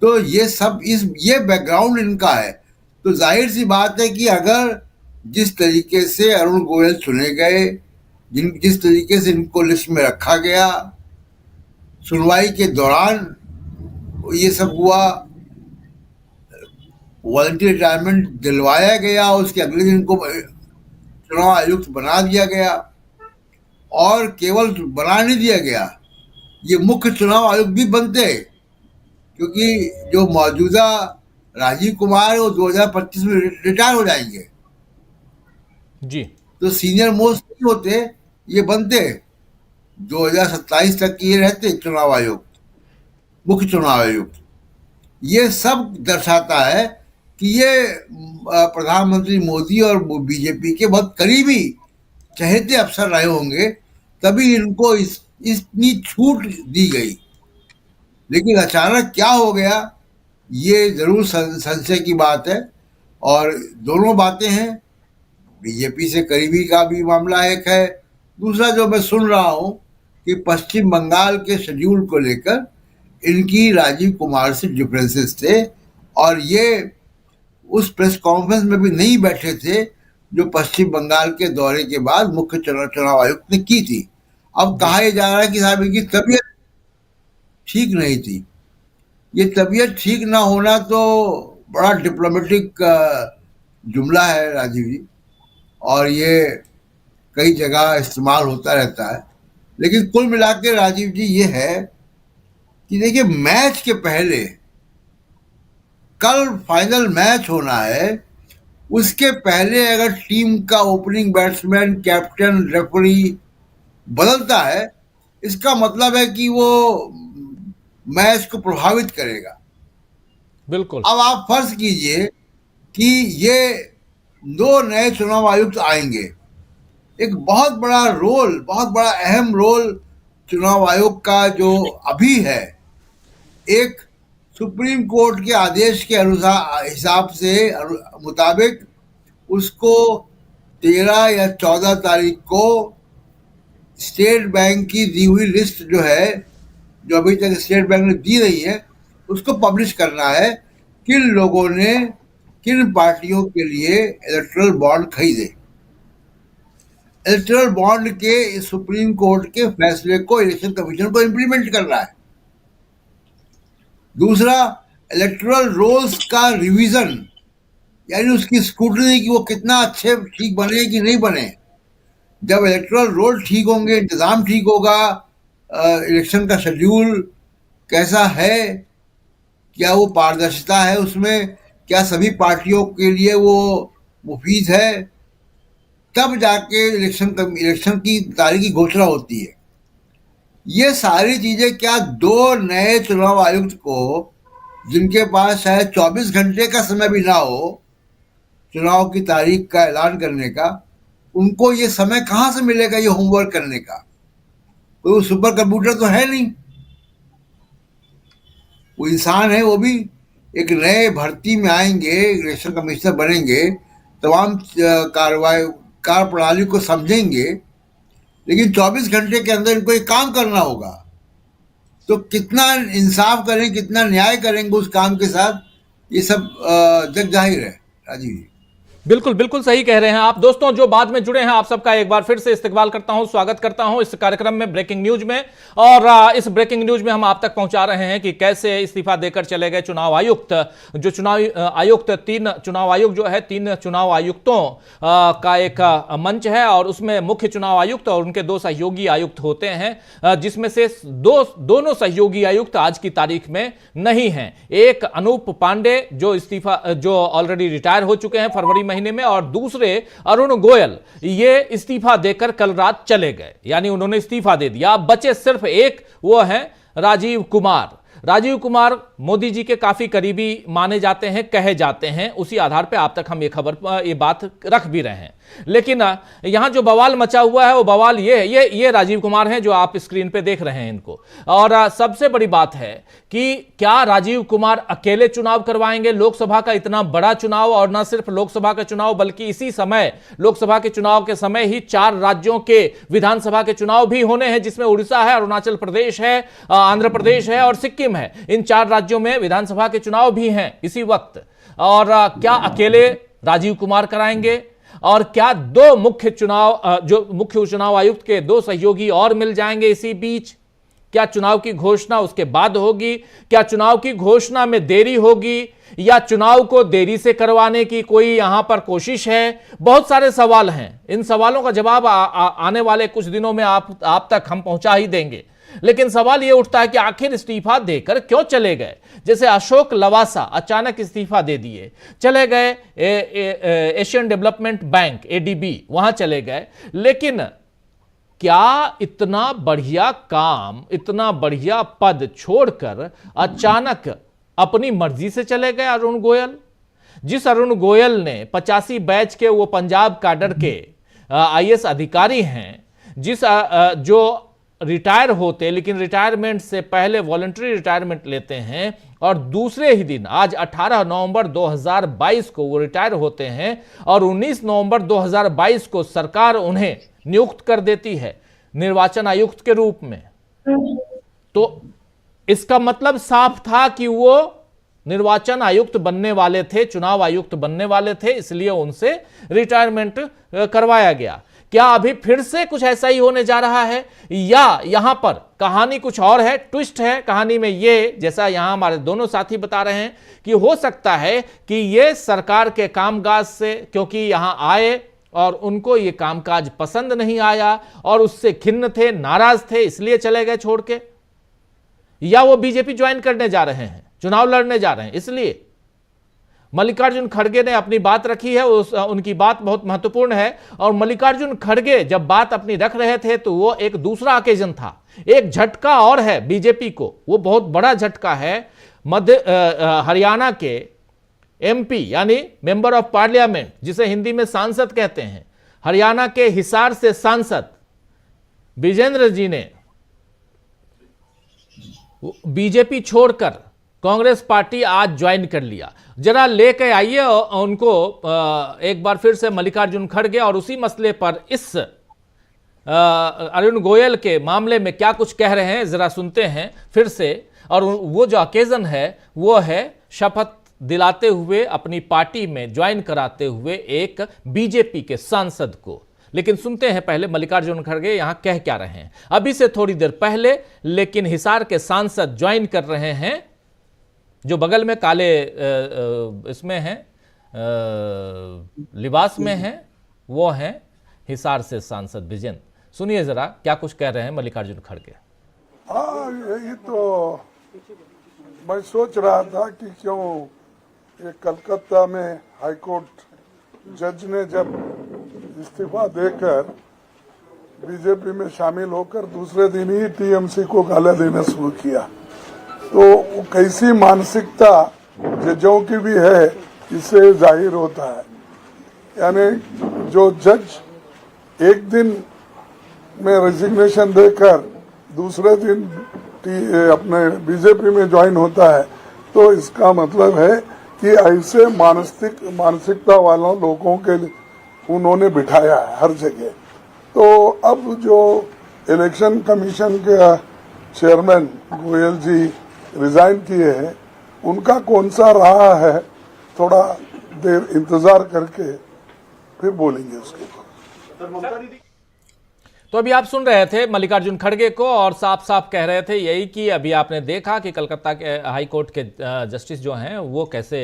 तो ये बैकग्राउंड इनका है। तो जाहिर सी बात है कि अगर जिस तरीके से अरुण गोयल चुने गए, जिस तरीके से इनको लिस्ट में रखा गया, सुनवाई के दौरान ये सब हुआ, वॉलंटियर रिटायरमेंट दिलवाया गया, उसके अगले दिन इनको चुनाव आयुक्त बना दिया गया, और केवल बना नहीं दिया गया, ये मुख्य चुनाव आयुक्त भी बनते, क्योंकि जो मौजूदा राजीव कुमार वो 2025 में रिटायर हो जाएंगे जी। तो सीनियर मोस्ट नहीं होते, ये बनते 2027 तक ये रहते चुनाव आयुक्त, मुख्य चुनाव आयुक्त। ये सब दर्शाता है कि ये प्रधानमंत्री मोदी और बीजेपी के बहुत करीबी चहेते अफसर रहे होंगे, तभी इनको इतनी छूट दी गई। लेकिन अचानक क्या हो गया, ये जरूर संशय की बात है। और दोनों बातें हैं, बीजेपी से करीबी का भी मामला एक है, दूसरा जो मैं सुन रहा हूं कि पश्चिम बंगाल के शेड्यूल को लेकर इनकी राजीव कुमार से डिफरेंसेस थे, और ये उस प्रेस कॉन्फ्रेंस में भी नहीं बैठे थे जो पश्चिम बंगाल के दौरे के बाद मुख्य चुनाव आयुक्त ने की थी। अब कहा जा रहा है कि साहब इनकी तबीयत ठीक नहीं थी। ये तबीयत ठीक ना होना तो बड़ा डिप्लोमेटिक जुमला है राजीव जी, और ये कई जगह इस्तेमाल होता रहता है। लेकिन कुल मिला के राजीव जी ये है कि देखिए, मैच के पहले कल फाइनल मैच होना है, उसके पहले अगर टीम का ओपनिंग बैट्समैन, कैप्टन, रेफरी बदलता है, इसका मतलब है कि वो मैच को प्रभावित करेगा। बिल्कुल। अब आप फर्ज कीजिए कि ये 2 नए चुनाव आयुक्त आएंगे, एक बहुत बड़ा अहम रोल चुनाव आयोग का जो अभी है, एक सुप्रीम कोर्ट के आदेश के अनुसार हिसाब से मुताबिक उसको 13 या 14 तारीख को स्टेट बैंक की दी हुई लिस्ट जो है, जो अभी तक स्टेट बैंक ने दी नहीं है, उसको पब्लिश करना है किन लोगों ने किन पार्टियों के लिए इलेक्टोरल बॉन्ड खरीदे। इलेक्टोरल बॉन्ड के सुप्रीम कोर्ट के फैसले को इलेक्शन कमीशन को इम्प्लीमेंट करना है। दूसरा, इलेक्टोरल रोल्स का रिवीजन, यानी उसकी स्क्रूटनी कि वो कितना अच्छे ठीक बने कि नहीं बने। जब इलेक्टोरल रोल ठीक होंगे, इंतजाम ठीक होगा, इलेक्शन का शेड्यूल कैसा है, क्या वो पारदर्शिता है उसमें, क्या सभी पार्टियों के लिए वो मुफीद है, तब जाके इलेक्शन की तारीख की घोषणा होती है। ये सारी चीजें क्या 2 नए चुनाव आयुक्त को, जिनके पास शायद 24 घंटे का समय भी ना हो चुनाव की तारीख का ऐलान करने का, उनको ये समय कहाँ से मिलेगा ये होमवर्क करने का? कोई सुपर कंप्यूटर तो है नहीं, वो इंसान है, वो भी एक नए भर्ती में आएंगे, इलेक्शन कमिश्नर बनेंगे, तमाम कार्य प्रणाली को समझेंगे, लेकिन 24 घंटे के अंदर इनको एक काम करना होगा। तो कितना इंसाफ करें, कितना न्याय करेंगे उस काम के साथ, ये सब जग जाहिर है राजीव जी। बिल्कुल बिल्कुल सही कह रहे हैं आप। दोस्तों जो बाद में जुड़े हैं, आप सबका एक बार फिर से इस्तकबाल करता हूं, स्वागत करता हूं इस कार्यक्रम में, ब्रेकिंग न्यूज में। और इस ब्रेकिंग न्यूज में हम आप तक पहुंचा रहे हैं कि कैसे इस्तीफा देकर चले गए चुनाव आयुक्त। जो चुनाव आयुक्त 3 चुनाव आयुक्त जो है, 3 चुनाव आयुक्तों का एक मंच है, और उसमें मुख्य चुनाव आयुक्त और उनके 2 सहयोगी आयुक्त होते हैं, जिसमें से दोनों सहयोगी आयुक्त आज की तारीख में नहीं हैं। एक अनूप पांडे जो ऑलरेडी रिटायर हो चुके हैं फरवरी महीने में, और दूसरे अरुण गोयल, ये इस्तीफा देकर कल रात चले गए, यानी उन्होंने इस्तीफा दे दिया। अब बचे सिर्फ एक, वो है राजीव कुमार। राजीव कुमार मोदी जी के काफी करीबी माने जाते हैं, कहे जाते हैं, उसी आधार पर आप तक हम ये बात रख भी रहे हैं। लेकिन यहां जो बवाल मचा हुआ है वो बवाल ये राजीव कुमार हैं जो आप स्क्रीन पे देख रहे हैं इनको। और सबसे बड़ी बात है कि क्या राजीव कुमार अकेले चुनाव करवाएंगे? लोकसभा का इतना बड़ा चुनाव, और न सिर्फ लोकसभा का चुनाव बल्कि इसी समय लोकसभा के चुनाव के समय ही 4 राज्यों के विधानसभा के चुनाव भी होने हैं, जिसमें उड़ीसा है, अरुणाचल प्रदेश है, आंध्र प्रदेश है और सिक्किम है। इन 4 राज्यों में विधानसभा के चुनाव भी हैं इसी वक्त। और क्या अकेले राजीव कुमार कराएंगे? और क्या 2 मुख्य चुनाव आयुक्त के 2 सहयोगी और मिल जाएंगे इसी बीच? क्या चुनाव की घोषणा उसके बाद होगी? क्या चुनाव की घोषणा में देरी होगी, या चुनाव को देरी से करवाने की कोई यहां पर कोशिश है? बहुत सारे सवाल हैं। इन सवालों का जवाब आने वाले कुछ दिनों में आप तक हम पहुंचा ही देंगे। लेकिन सवाल यह उठता है कि आखिर इस्तीफा देकर क्यों चले गए? जैसे अशोक लवासा अचानक इस्तीफा दे दिए, चले गए एशियन डेवलपमेंट बैंक ADB, वहां चले गए। लेकिन क्या इतना बढ़िया काम, इतना बढ़िया पद छोड़कर अचानक अपनी मर्जी से चले गए अरुण गोयल? जिस अरुण गोयल ने 85 बैच के वो पंजाब कैडर के IAS अधिकारी हैं, जो रिटायर होते लेकिन रिटायरमेंट से पहले वॉलंटरी रिटायरमेंट लेते हैं, और दूसरे ही दिन आज 18 नवंबर 2022 को वो रिटायर होते हैं, और 19 नवंबर 2022 को सरकार उन्हें नियुक्त कर देती है निर्वाचन आयुक्त के रूप में। तो इसका मतलब साफ था कि वो निर्वाचन आयुक्त बनने वाले थे, चुनाव आयुक्त बनने वाले थे, इसलिए उनसे रिटायरमेंट करवाया गया। क्या अभी फिर से कुछ ऐसा ही होने जा रहा है, या यहां पर कहानी कुछ और है? ट्विस्ट है कहानी में ये, जैसा यहां हमारे दोनों साथी बता रहे हैं कि हो सकता है कि ये सरकार के कामकाज से, क्योंकि यहां आए और उनको ये कामकाज पसंद नहीं आया और उससे खिन्न थे, नाराज थे, इसलिए चले गए छोड़ के, या वो बीजेपी ज्वाइन करने जा रहे हैं, चुनाव लड़ने जा रहे हैं इसलिए। मल्लिकार्जुन खड़गे ने अपनी बात रखी है, उनकी बात बहुत महत्वपूर्ण है। और मल्लिकार्जुन खड़गे जब बात अपनी रख रहे थे तो वो एक दूसरा ओकेजन था, एक झटका और है बीजेपी को, वो बहुत बड़ा झटका है। हरियाणा के MP यानी मेंबर ऑफ पार्लियामेंट, जिसे हिंदी में सांसद कहते हैं, हरियाणा के हिसार से सांसद विजेंद्र जी ने बीजेपी छोड़कर कांग्रेस पार्टी आज ज्वाइन कर लिया। जरा लेके आइए उनको एक बार फिर से मल्लिकार्जुन खड़गे, और उसी मसले पर इस अरुण गोयल के मामले में क्या कुछ कह रहे हैं जरा सुनते हैं फिर से। और वो जो ओकेजन है वो है शपथ दिलाते हुए, अपनी पार्टी में ज्वाइन कराते हुए एक बीजेपी के सांसद को। लेकिन सुनते हैं पहले मल्लिकार्जुन खड़गे यहां कह क्या रहे हैं अभी से थोड़ी देर पहले। लेकिन हिसार के सांसद ज्वाइन कर रहे हैं, जो बगल में काले इसमें हैं, लिबास में हैं, वो हैं हिसार से सांसद विजेंद्र। सुनिए जरा क्या कुछ कह रहे हैं मल्लिकार्जुन खड़गे। हाँ, यही तो मैं सोच रहा था कि क्यों ये कलकत्ता में हाईकोर्ट जज ने जब इस्तीफा देकर बीजेपी में शामिल होकर दूसरे दिन ही TMC को गाला देना शुरू किया, तो वो कैसी मानसिकता जजों की भी है इससे जाहिर होता है। यानी जो जज एक दिन में रेजिग्नेशन देकर दूसरे दिन अपने बीजेपी में ज्वाइन होता है, तो इसका मतलब है कि ऐसे मानसिकता वालों लोगों के उन्होंने बिठाया है हर जगह। तो अब जो इलेक्शन कमीशन के चेयरमैन गोयल जी रिजाइन किए हैं, उनका कौन सा रहा है, थोड़ा देर इंतजार करके फिर बोलेंगे उसके ऊपर। तो अभी आप सुन रहे थे मल्लिकार्जुन खड़गे को, और साफ साफ कह रहे थे यही कि अभी आपने देखा कि कलकत्ता के हाई कोर्ट के जस्टिस जो हैं वो कैसे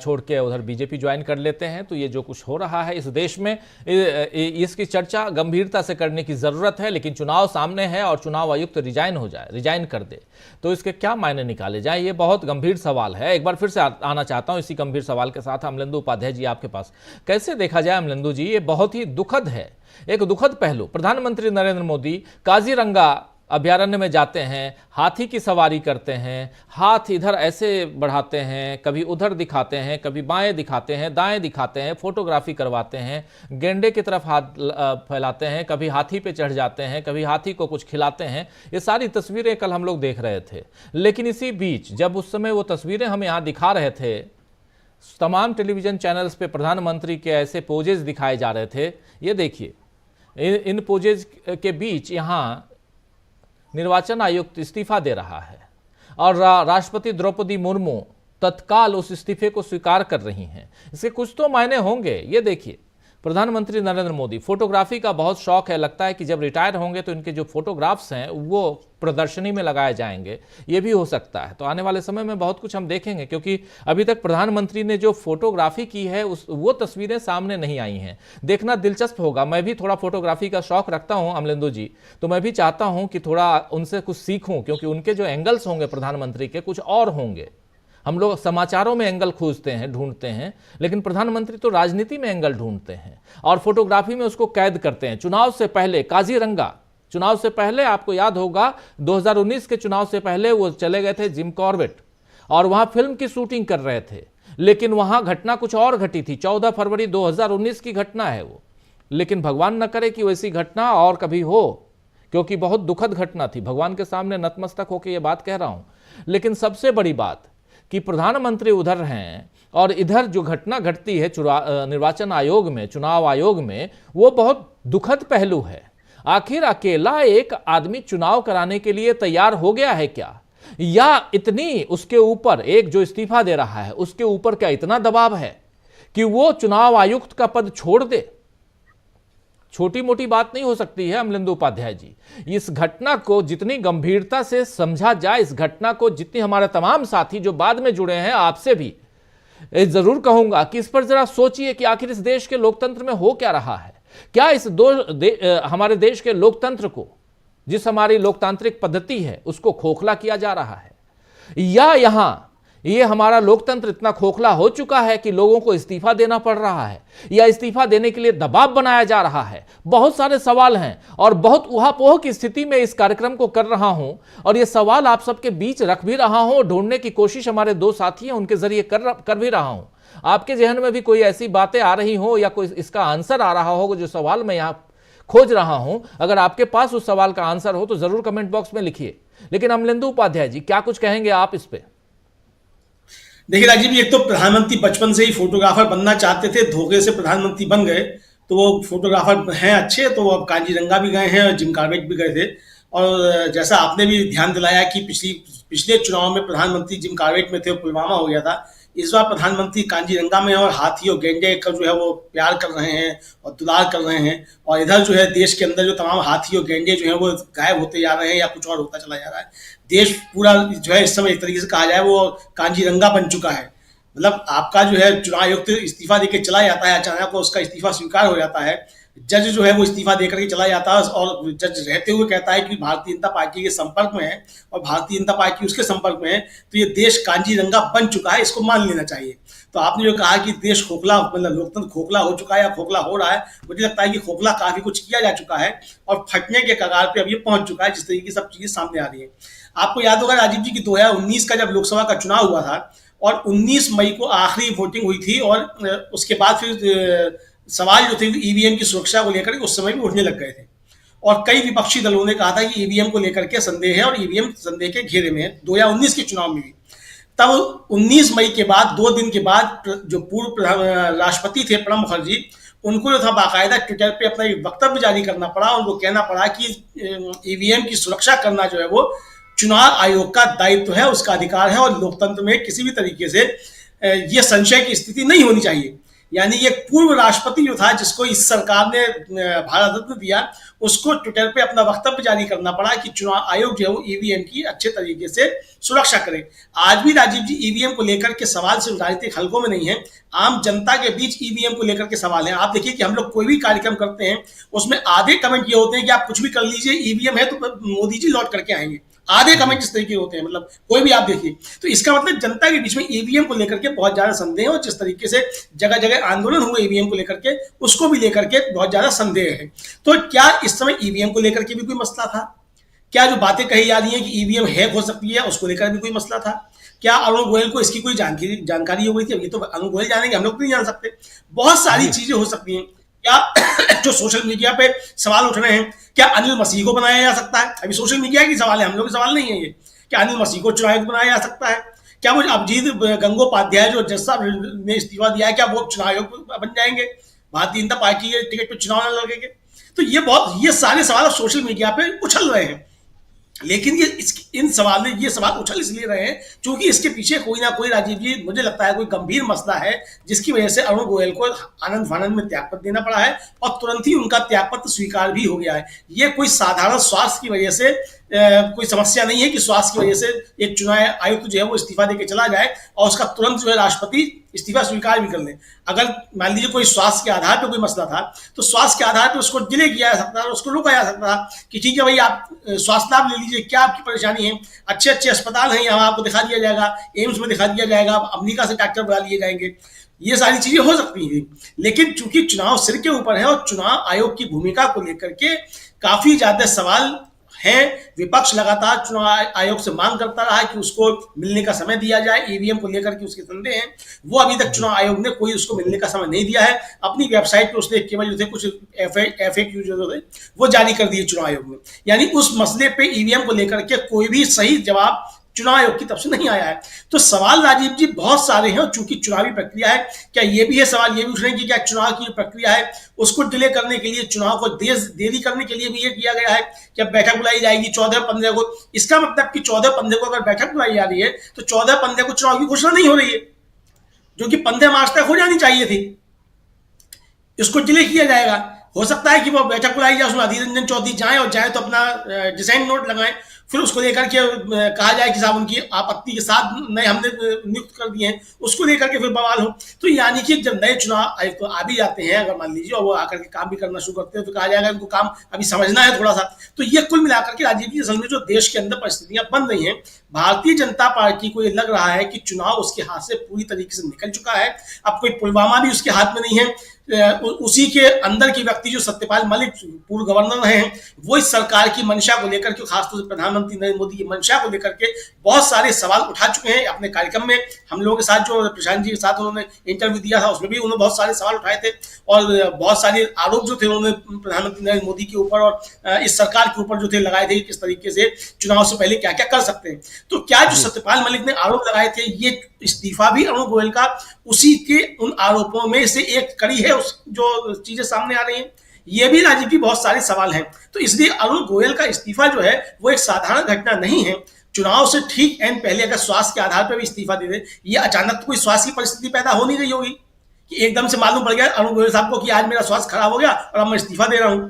छोड़ के उधर बीजेपी ज्वाइन कर लेते हैं। तो ये जो कुछ हो रहा है इस देश में, इसकी चर्चा गंभीरता से करने की ज़रूरत है। लेकिन चुनाव सामने है और चुनाव आयुक्त रिजाइन कर दे तो इसके क्या मायने निकाले जाए, ये बहुत गंभीर सवाल है। एक बार फिर से आना चाहता हूँ इसी गंभीर सवाल के साथ अमलेंदु उपाध्याय जी आपके पास। कैसे देखा जाए अमलेंदु जी, ये बहुत ही दुखद है, एक दुखद पहलू। प्रधानमंत्री नरेंद्र मोदी काजीरंगा अभ्यारण्य में जाते हैं, हाथी की सवारी करते हैं, हाथ इधर ऐसे बढ़ाते हैं, कभी उधर दिखाते हैं, कभी बाएं दिखाते हैं, दाएं दिखाते हैं, फोटोग्राफी करवाते हैं, गेंडे की तरफ हाथ फैलाते हैं, कभी हाथी पे चढ़ जाते हैं, कभी हाथी को कुछ खिलाते हैं। ये सारी तस्वीरें कल हम लोग देख रहे थे। लेकिन इसी बीच जब उस समय वो तस्वीरें हम यहाँ दिखा रहे थे, तमाम टेलीविजन चैनल्स पे प्रधानमंत्री के ऐसे पोजेज दिखाए जा रहे थे। ये देखिए, इन पोजेज के बीच यहाँ निर्वाचन आयुक्त इस्तीफा दे रहा है और राष्ट्रपति द्रौपदी मुर्मू तत्काल उस इस्तीफे को स्वीकार कर रही हैं। इसके कुछ तो मायने होंगे। ये देखिए, प्रधानमंत्री नरेंद्र मोदी, फोटोग्राफी का बहुत शौक है। लगता है कि जब रिटायर होंगे तो इनके जो फोटोग्राफ्स हैं वो प्रदर्शनी में लगाए जाएंगे। ये भी हो सकता है। तो आने वाले समय में बहुत कुछ हम देखेंगे, क्योंकि अभी तक प्रधानमंत्री ने जो फोटोग्राफी की है वो तस्वीरें सामने नहीं आई हैं। देखना दिलचस्प होगा। मैं भी थोड़ा फोटोग्राफी का शौक रखता हूं अमलेंदु जी, तो मैं भी चाहता हूं कि थोड़ा उनसे कुछ सीखूं, क्योंकि उनके जो एंगल्स होंगे प्रधानमंत्री के कुछ और होंगे। हम लोग समाचारों में एंगल खोजते हैं, ढूंढते हैं, लेकिन प्रधानमंत्री तो राजनीति में एंगल ढूंढते हैं और फोटोग्राफी में उसको कैद करते हैं। चुनाव से पहले काजीरंगा, चुनाव से पहले आपको याद होगा 2019 के चुनाव से पहले वो चले गए थे जिम कॉर्बेट और वहां फिल्म की शूटिंग कर रहे थे। लेकिन वहां घटना कुछ और घटी थी। 14 फरवरी 2019 की घटना है वो। लेकिन भगवान न करे कि वैसी घटना और कभी हो, क्योंकि बहुत दुखद घटना थी। भगवान के सामने नतमस्तक होकर यह बात कह रहा हूं। लेकिन सबसे बड़ी बात कि प्रधानमंत्री उधर हैं और इधर जो घटना घटती है निर्वाचन आयोग में, चुनाव आयोग में, वो बहुत दुखद पहलू है। आखिर अकेला एक आदमी चुनाव कराने के लिए तैयार हो गया है क्या, या इतनी उसके ऊपर, एक जो इस्तीफा दे रहा है उसके ऊपर क्या इतना दबाव है कि वो चुनाव आयुक्त का पद छोड़ दे? छोटी मोटी बात नहीं हो सकती है अमलेंदु उपाध्याय जी। इस घटना को जितनी गंभीरता से समझा जाए, इस घटना को जितनी हमारे तमाम साथी जो बाद में जुड़े हैं, आपसे भी जरूर कहूंगा कि इस पर जरा सोचिए कि आखिर इस देश के लोकतंत्र में हो क्या रहा है। क्या इस हमारे देश के लोकतंत्र को, जिस हमारी लोकतांत्रिक पद्धति है, उसको खोखला किया जा रहा है, या यहां ये हमारा लोकतंत्र इतना खोखला हो चुका है कि लोगों को इस्तीफा देना पड़ रहा है, या इस्तीफा देने के लिए दबाव बनाया जा रहा है? बहुत सारे सवाल हैं और बहुत उहापोह की स्थिति में इस कार्यक्रम को कर रहा हूं और ये सवाल आप सबके बीच रख भी रहा हूं और ढूंढने की कोशिश हमारे दो साथी हैं उनके जरिए कर भी रहा हूं। आपके जहन में भी कोई ऐसी बातें आ रही हो या कोई इसका आंसर आ रहा हो, जो सवाल मैं यहां खोज रहा हूं, अगर आपके पास उस सवाल का आंसर हो तो जरूर कमेंट बॉक्स में लिखिए। लेकिन अमलेंदु उपाध्याय जी, क्या कुछ कहेंगे आप इस पे? देखिए राजीव जी, एक तो प्रधानमंत्री बचपन से ही फोटोग्राफर बनना चाहते थे, धोखे से प्रधानमंत्री बन गए। तो वो फोटोग्राफर हैं अच्छे, तो वो अब काजीरंगा भी गए हैं और जिम कॉर्बेट भी गए थे। और जैसा आपने भी ध्यान दिलाया कि पिछले चुनाव में प्रधानमंत्री जिम कॉर्बेट में थे, पुलवामा हो गया था। इस बार प्रधानमंत्री काजीरंगा में और हाथी और गेंडे का जो है वो प्यार कर रहे हैं और दुलार कर रहे हैं। और इधर जो है देश के अंदर जो तमाम हाथी और गेंडे जो है वो गायब होते जा रहे हैं या कुछ और होता चला जा रहा है। देश पूरा जो है इस समय एक तरीके से कहा जाए वो काजीरंगा बन चुका है। मतलब आपका जो है चुनाव आयुक्त इस्तीफा देके चला जाता है, अचानक को उसका इस्तीफा स्वीकार हो जाता है। जज जो है वो इस्तीफा देकर के चला जाता है और जज रहते हुए कहता है कि भारतीय जनता पार्टी के संपर्क में है और भारतीय जनता पार्टी उसके संपर्क में है, तो ये देश काजीरंगा बन चुका है, इसको मान लेना चाहिए। तो आपने जो कहा कि देश खोखला, मतलब लोकतंत्र खोखला हो चुका है या खोखला हो रहा है, मुझे लगता है कि खोखला काफी कुछ किया जा चुका है और फटने के कगार पे अब ये पहुंच चुका है, जिस तरीके की सब चीजें सामने आ रही है। आपको याद होगा राजीव जी की 2019 का जब लोकसभा का चुनाव हुआ था और 19 मई को आखिरी वोटिंग हुई थी और उसके बाद फिर सवाल जो थे ईवीएम की सुरक्षा को लेकर उस समय भी उठने लग गए थे और कई विपक्षी दलों ने कहा था कि ईवीएम को लेकर के संदेह है और ईवीएम संदेह के घेरे में है। 2019 के चुनाव में भी तब 19 मई के बाद 2 दिन के बाद जो पूर्व राष्ट्रपति थे प्रणब मुखर्जी, उनको जो था बाकायदा ट्विटर पे अपना एक वक्तव्य जारी करना पड़ा। उनको कहना पड़ा कि ईवीएम की सुरक्षा करना जो है वो चुनाव आयोग का दायित्व है, उसका अधिकार है और लोकतंत्र में किसी भी तरीके से ये संशय की स्थिति नहीं होनी चाहिए। यानी ये पूर्व राष्ट्रपति जो था, जिसको इस सरकार ने भारत रत्न दिया, उसको ट्विटर पे अपना वक्तव्य जारी करना पड़ा कि चुनाव आयोग जो है वो ईवीएम की अच्छे तरीके से सुरक्षा करे। आज भी राजीव जी ईवीएम को लेकर के सवाल सिर्फ राजनीतिक हलकों में नहीं है, आम जनता के बीच ईवीएम को लेकर के सवाल है। आप देखिए कि हम लोग कोई भी कार्यक्रम करते हैं उसमें आधे कमेंट ये होते हैं कि आप कुछ भी कर लीजिए, ईवीएम है तो मोदी जी लौट करके आएंगे। आधे कमेंट इस तरीके होते हैं, मतलब कोई भी आप देखिए। तो इसका मतलब जनता के बीच में ईवीएम को लेकर के बहुत ज्यादा संदेह है और जिस तरीके से जगह जगह आंदोलन हुए ईवीएम को लेकर के, उसको भी लेकर के बहुत ज्यादा संदेह है। तो क्या इस समय ईवीएम को लेकर के भी कोई मसला था? क्या जो बातें कही जा रही हैं कि ईवीएम हैक हो सकती है, उसको लेकर भी कोई मसला था? क्या अरुण गोयल को इसकी कोई जानकारी हो गई थी? अब ये तो अरुण गोयल जानेंगे, हम लोग तो नहीं जान सकते। बहुत सारी चीजें हो सकती हैं। क्या जो सोशल मीडिया पे सवाल उठ रहे हैं, क्या अनिल मसीह को बनाया जा सकता है? अभी सोशल मीडिया की सवाल है, हम लोग के सवाल नहीं है ये। क्या अनिल मसीह को चुनाव आयुक्त बनाया जा सकता है? क्या वो अभिजीत गंगोपाध्याय जो जज साहब ने इस्तीफा दिया है, क्या वो चुनाव आयुक्त बन जाएंगे? भारतीय जनता पार्टी के टिकट पर चुनाव लड़ेंगे? तो ये सारे सवाल सोशल मीडिया पे उछल रहे हैं। लेकिन इन सवाल ये सवाल उछल इसलिए रहे हैं क्योंकि इसके पीछे कोई ना कोई, राजीव जी, मुझे लगता है कोई गंभीर मसला है जिसकी वजह से अरुण गोयल को आनंद फानंद में त्यागपत्र देना पड़ा है और तुरंत ही उनका त्यागपत्र स्वीकार भी हो गया है। ये कोई साधारण स्वास्थ्य की वजह से कोई समस्या नहीं है कि स्वास्थ्य की वजह से एक चुनाव आयुक्त जो है वो इस्तीफा देकर चला जाए और उसका तुरंत जो है राष्ट्रपति इस्तीफा स्वीकार भी कर ले। अगर मान लीजिए कोई स्वास्थ्य के आधार पर कोई मसला था तो स्वास्थ्य के आधार पर उसको डिले किया जा सकता था, उसको रोका जा सकता था कि ठीक है भाई, आप स्वास्थ्य लाभ ले लीजिए, क्या आपकी परेशानी है, अच्छे अच्छे अस्पताल हैं यहाँ, आपको दिखा दिया जाएगा, एम्स में दिखा दिया जाएगा, अमेरिका से डॉक्टर बुला लिए जाएंगे। ये सारी चीजें हो सकती थी। लेकिन चूंकि चुनाव सिर के ऊपर है और चुनाव आयोग की भूमिका को लेकर के काफी ज्यादा सवाल है, विपक्ष लगातार चुनाव आयोग से मांग करता रहा है कि उसको मिलने का समय दिया जाए, ईवीएम को लेकर के उसके संदेह हैं, वो अभी तक चुनाव आयोग ने कोई उसको मिलने का समय नहीं दिया है। अपनी वेबसाइट पे उसने केवल जो थे कुछ FAQ जो थे वो जारी कर दिए चुनाव आयोग ने। यानी उस मसले पे ईवीएम को लेकर के कोई भी सही जवाब चुनाव आयोग की तरफ से नहीं आया है। तो सवाल राजीव जी बहुत सारे हैं और चूंकि चुनावी प्रक्रिया है, क्या ये भी है सवाल ये भी उठ रहे हैं कि क्या चुनाव की प्रक्रिया है उसको डिले करने के लिए, चुनाव को देरी करने के लिए भी ये किया गया है कि अब बैठक बुलाई जाएगी 14-15 को। इसका मतलब कि 14-15 को अगर बैठक बुलाई जा रही है तो 14-15 को चुनाव की घोषणा नहीं हो रही है, जो कि 15 मार्च तक हो जानी चाहिए थी। इसको डिले किया जाएगा। हो सकता है कि वो बैठक बुलाई जाए, उसमें अधीर रंजन चौधरी जाए और जाए तो अपना डिसाइड नोट लगाएं, फिर उसको लेकर के कहा जाए कि साहब उनकी आपत्ति के साथ नए हमने नियुक्त कर दिए हैं, उसको लेकर के फिर बवाल हो। तो यानी कि जब नए चुनाव आयुक्त आ भी जाते हैं, अगर मान लीजिए, और वो आकर के काम भी करना शुरू करते हैं, तो कहा जाएगा इनको काम अभी समझना है थोड़ा सा। तो ये कुल मिलाकर के राजीव जी असल में जो देश के अंदर परिस्थितियां बन रही हैं, भारतीय जनता पार्टी को ये लग रहा है कि चुनाव उसके हाथ से पूरी तरीके से निकल चुका है। अब कोई पुलवामा भी उसके हाथ में नहीं है। उसी के अंदर के व्यक्ति जो सत्यपाल मलिक पूर्व गवर्नर हैं, वो इस सरकार की मंशा को लेकर के, खासतौर से प्रधानमंत्री नरेंद्र मोदी की मंशा को लेकर के बहुत सारे सवाल उठा चुके हैं। अपने कार्यक्रम में हम लोगों के साथ जो प्रशांत जी के साथ उन्होंने इंटरव्यू दिया था उसमें भी उन्होंने बहुत सारे सवाल उठाए थे और बहुत सारे आरोप जो थे उन्होंने प्रधानमंत्री नरेंद्र मोदी के ऊपर और इस सरकार के ऊपर जो थे लगाए थे, किस तरीके से चुनाव से पहले क्या क्या कर सकते हैं। तो क्या जो सत्यपाल मलिक ने आरोप लगाए थे, ये इस्तीफा भी अरुण गोयल का उसी के उन आरोपों में से एक कड़ी है, उस जो चीजें सामने आ रही हैं, ये भी राजीव की बहुत सारे सवाल हैं। तो इसलिए अरुण गोयल का इस्तीफा जो है वो एक साधारण घटना नहीं है। चुनाव से ठीक एंड पहले अगर स्वास्थ्य के आधार पर भी इस्तीफा दे दे, ये अचानक कोई स्वास्थ्य की परिस्थिति पैदा हो नहीं रही होगी कि एकदम से मालूम पड़ गया अरुण गोयल साहब को कि आज मेरा स्वास्थ्य खराब हो गया और अब मैं इस्तीफा दे रहा हूं।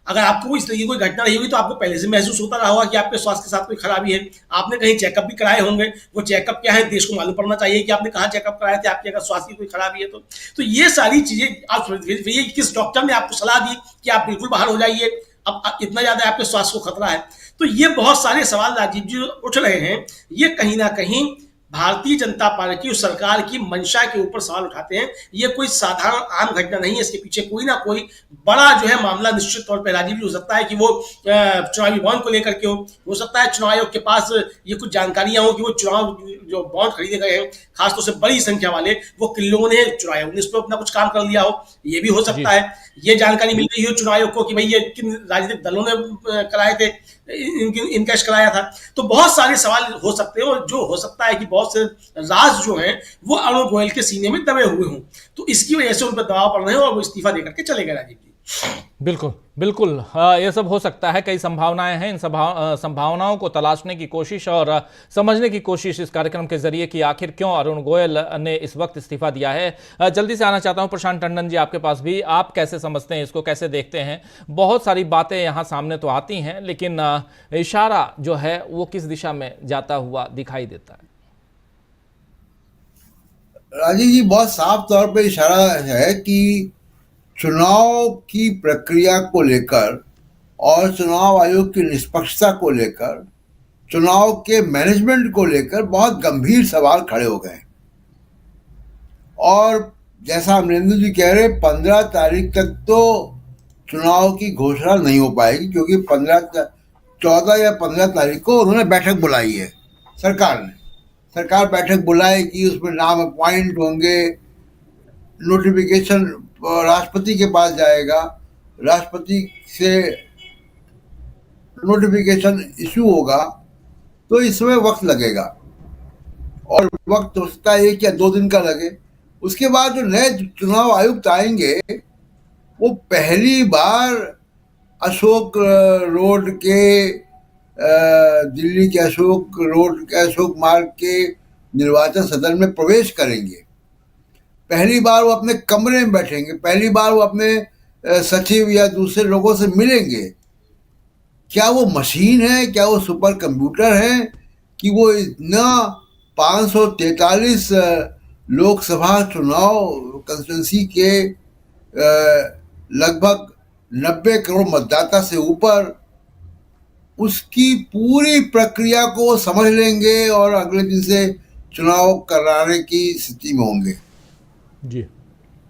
अगर आपको इस तरीके की कोई घटना रही होगी तो आपको पहले से महसूस होता रहा होगा कि आपके स्वास्थ्य के साथ कोई खराबी है, आपने कहीं चेकअप भी कराए होंगे। वो चेकअप क्या है, देश को मालूम पड़ना चाहिए कि आपने कहाँ चेकअप कराए थे, आपकी अगर स्वास्थ्य की कोई खराबी है तो ये सारी चीजें आप ये किस डॉक्टर ने आपको सलाह दी कि आप बिल्कुल बाहर हो जाइए, अब इतना ज्यादा आपके स्वास्थ्य को खतरा है। तो ये बहुत सारे सवाल राजीव जी उठ रहे हैं, ये कहीं ना कहीं भारतीय जनता पार्टी और सरकार की मंशा के ऊपर सवाल उठाते हैं। ये कोई साधारण आम घटना नहीं है, इसके पीछे कोई ना कोई बड़ा जो है मामला निश्चित तौर पर राजीव जी हो सकता है कि वो चुनावी बॉन्ड को लेकर के हो सकता है चुनाव आयोग के पास ये कुछ जानकारियां हो कि वो चुनाव जो बॉन्ड खरीदे गए हैं खासतौर से बड़ी संख्या वाले, वो किन लोगों ने चुनाव आयोग ने इस पर अपना कुछ काम कर लिया हो, ये भी हो सकता है। ये जानकारी मिल रही हो चुनाव आयोग को कि भाई ये किन राजनीतिक दलों ने कराए थे, इनकैश कराया था। तो बहुत सारे सवाल हो सकते हैं और जो हो सकता है कि बहुत से राज जो हैं वो अरुण गोयल के सीने में दबे हुए हों, तो इसकी वजह से उन पर दबाव पड़ रहे हैं और वो इस्तीफा देकर के चले गए राजीव जी। बिल्कुल बिल्कुल, ये सब हो सकता है, कई संभावनाएं हैं। इन संभावनाओं को तलाशने की कोशिश और समझने की कोशिश इस कार्यक्रम के जरिए कि आखिर क्यों अरुण गोयल ने इस वक्त इस्तीफा दिया है। जल्दी से आना चाहता हूं प्रशांत टंडन जी आपके पास भी, आप कैसे समझते हैं इसको, कैसे देखते हैं? बहुत सारी बातें यहाँ सामने तो आती हैं लेकिन इशारा जो है वो किस दिशा में जाता हुआ दिखाई देता है? राजीव जी, बहुत साफ तौर पे इशारा है कि चुनाव की प्रक्रिया को लेकर और चुनाव आयोग की निष्पक्षता को लेकर, चुनाव के मैनेजमेंट को लेकर बहुत गंभीर सवाल खड़े हो गए। और जैसा अमरेंद्र जी कह रहे, 15 तारीख तक तो चुनाव की घोषणा नहीं हो पाएगी, क्योंकि 14 या 15 तारीख को उन्होंने बैठक बुलाई है, सरकार बैठक बुलाई कि उसमें नाम अपॉइंट होंगे, नोटिफिकेशन राष्ट्रपति के पास जाएगा, राष्ट्रपति से नोटिफिकेशन इशू होगा, तो इसमें वक्त लगेगा और वक्त हो सकता है 1 या 2 दिन का लगे। उसके बाद जो नए चुनाव आयुक्त आएंगे वो पहली बार अशोक रोड के दिल्ली के अशोक रोड के अशोक मार्ग के निर्वाचन सदन में प्रवेश करेंगे। पहली बार वो अपने कमरे में बैठेंगे, पहली बार वो अपने सचिव या दूसरे लोगों से मिलेंगे। क्या वो मशीन है, क्या वो सुपर कंप्यूटर है कि वो इतना 543 लोकसभा चुनाव कंस्टिट्यूंसी के लगभग 90 करोड़ मतदाता से ऊपर उसकी पूरी प्रक्रिया को समझ लेंगे और अगले दिन से चुनाव कराने की स्थिति में होंगे। जी,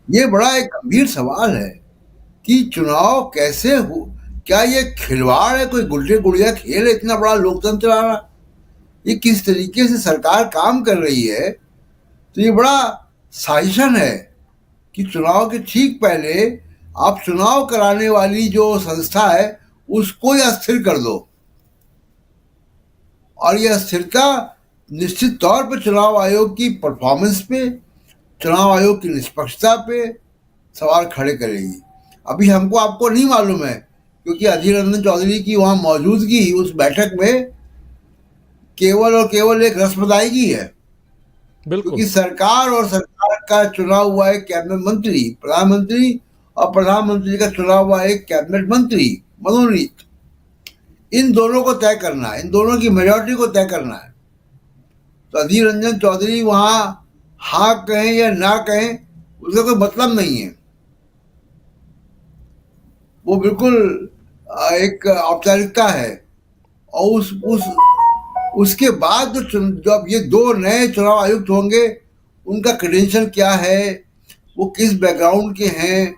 ये बड़ा एक गंभीर सवाल है कि चुनाव कैसे हो, क्या ये खिलवाड़ है, कोई गुड्डे गुड़िया खेल है, इतना बड़ा लोकतंत्र आ रहा, ये किस तरीके से सरकार काम कर रही है। तो ये बड़ा साजिशन है कि चुनाव के ठीक पहले आप चुनाव कराने वाली जो संस्था है उसको ही अस्थिर कर दो, और यह अस्थिरता निश्चित तौर पर चुनाव आयोग की परफॉर्मेंस पे, चुनाव आयोग की निष्पक्षता पे सवाल खड़े करेगी। अभी हमको आपको नहीं मालूम है क्योंकि अधीर रंजन चौधरी की वहां मौजूदगी उस बैठक में केवल और केवल एक रस्मदायगी है, बिल्कुल। क्योंकि सरकार और सरकार का चुना हुआ एक कैबिनेट मंत्री, प्रधानमंत्री और प्रधानमंत्री का चुना हुआ एक कैबिनेट मंत्री मनोनीत, इन दोनों को तय करना है, इन दोनों की मेजॉरिटी को तय करना है। तो अधीर रंजन चौधरी वहां हाँ कहें या ना कहें उसका कोई मतलब नहीं है, वो बिल्कुल एक औपचारिकता है। और उसके बाद जो अब ये 2 नए चुनाव आयुक्त होंगे उनका क्रेडेंशियल क्या है, वो किस बैकग्राउंड के हैं,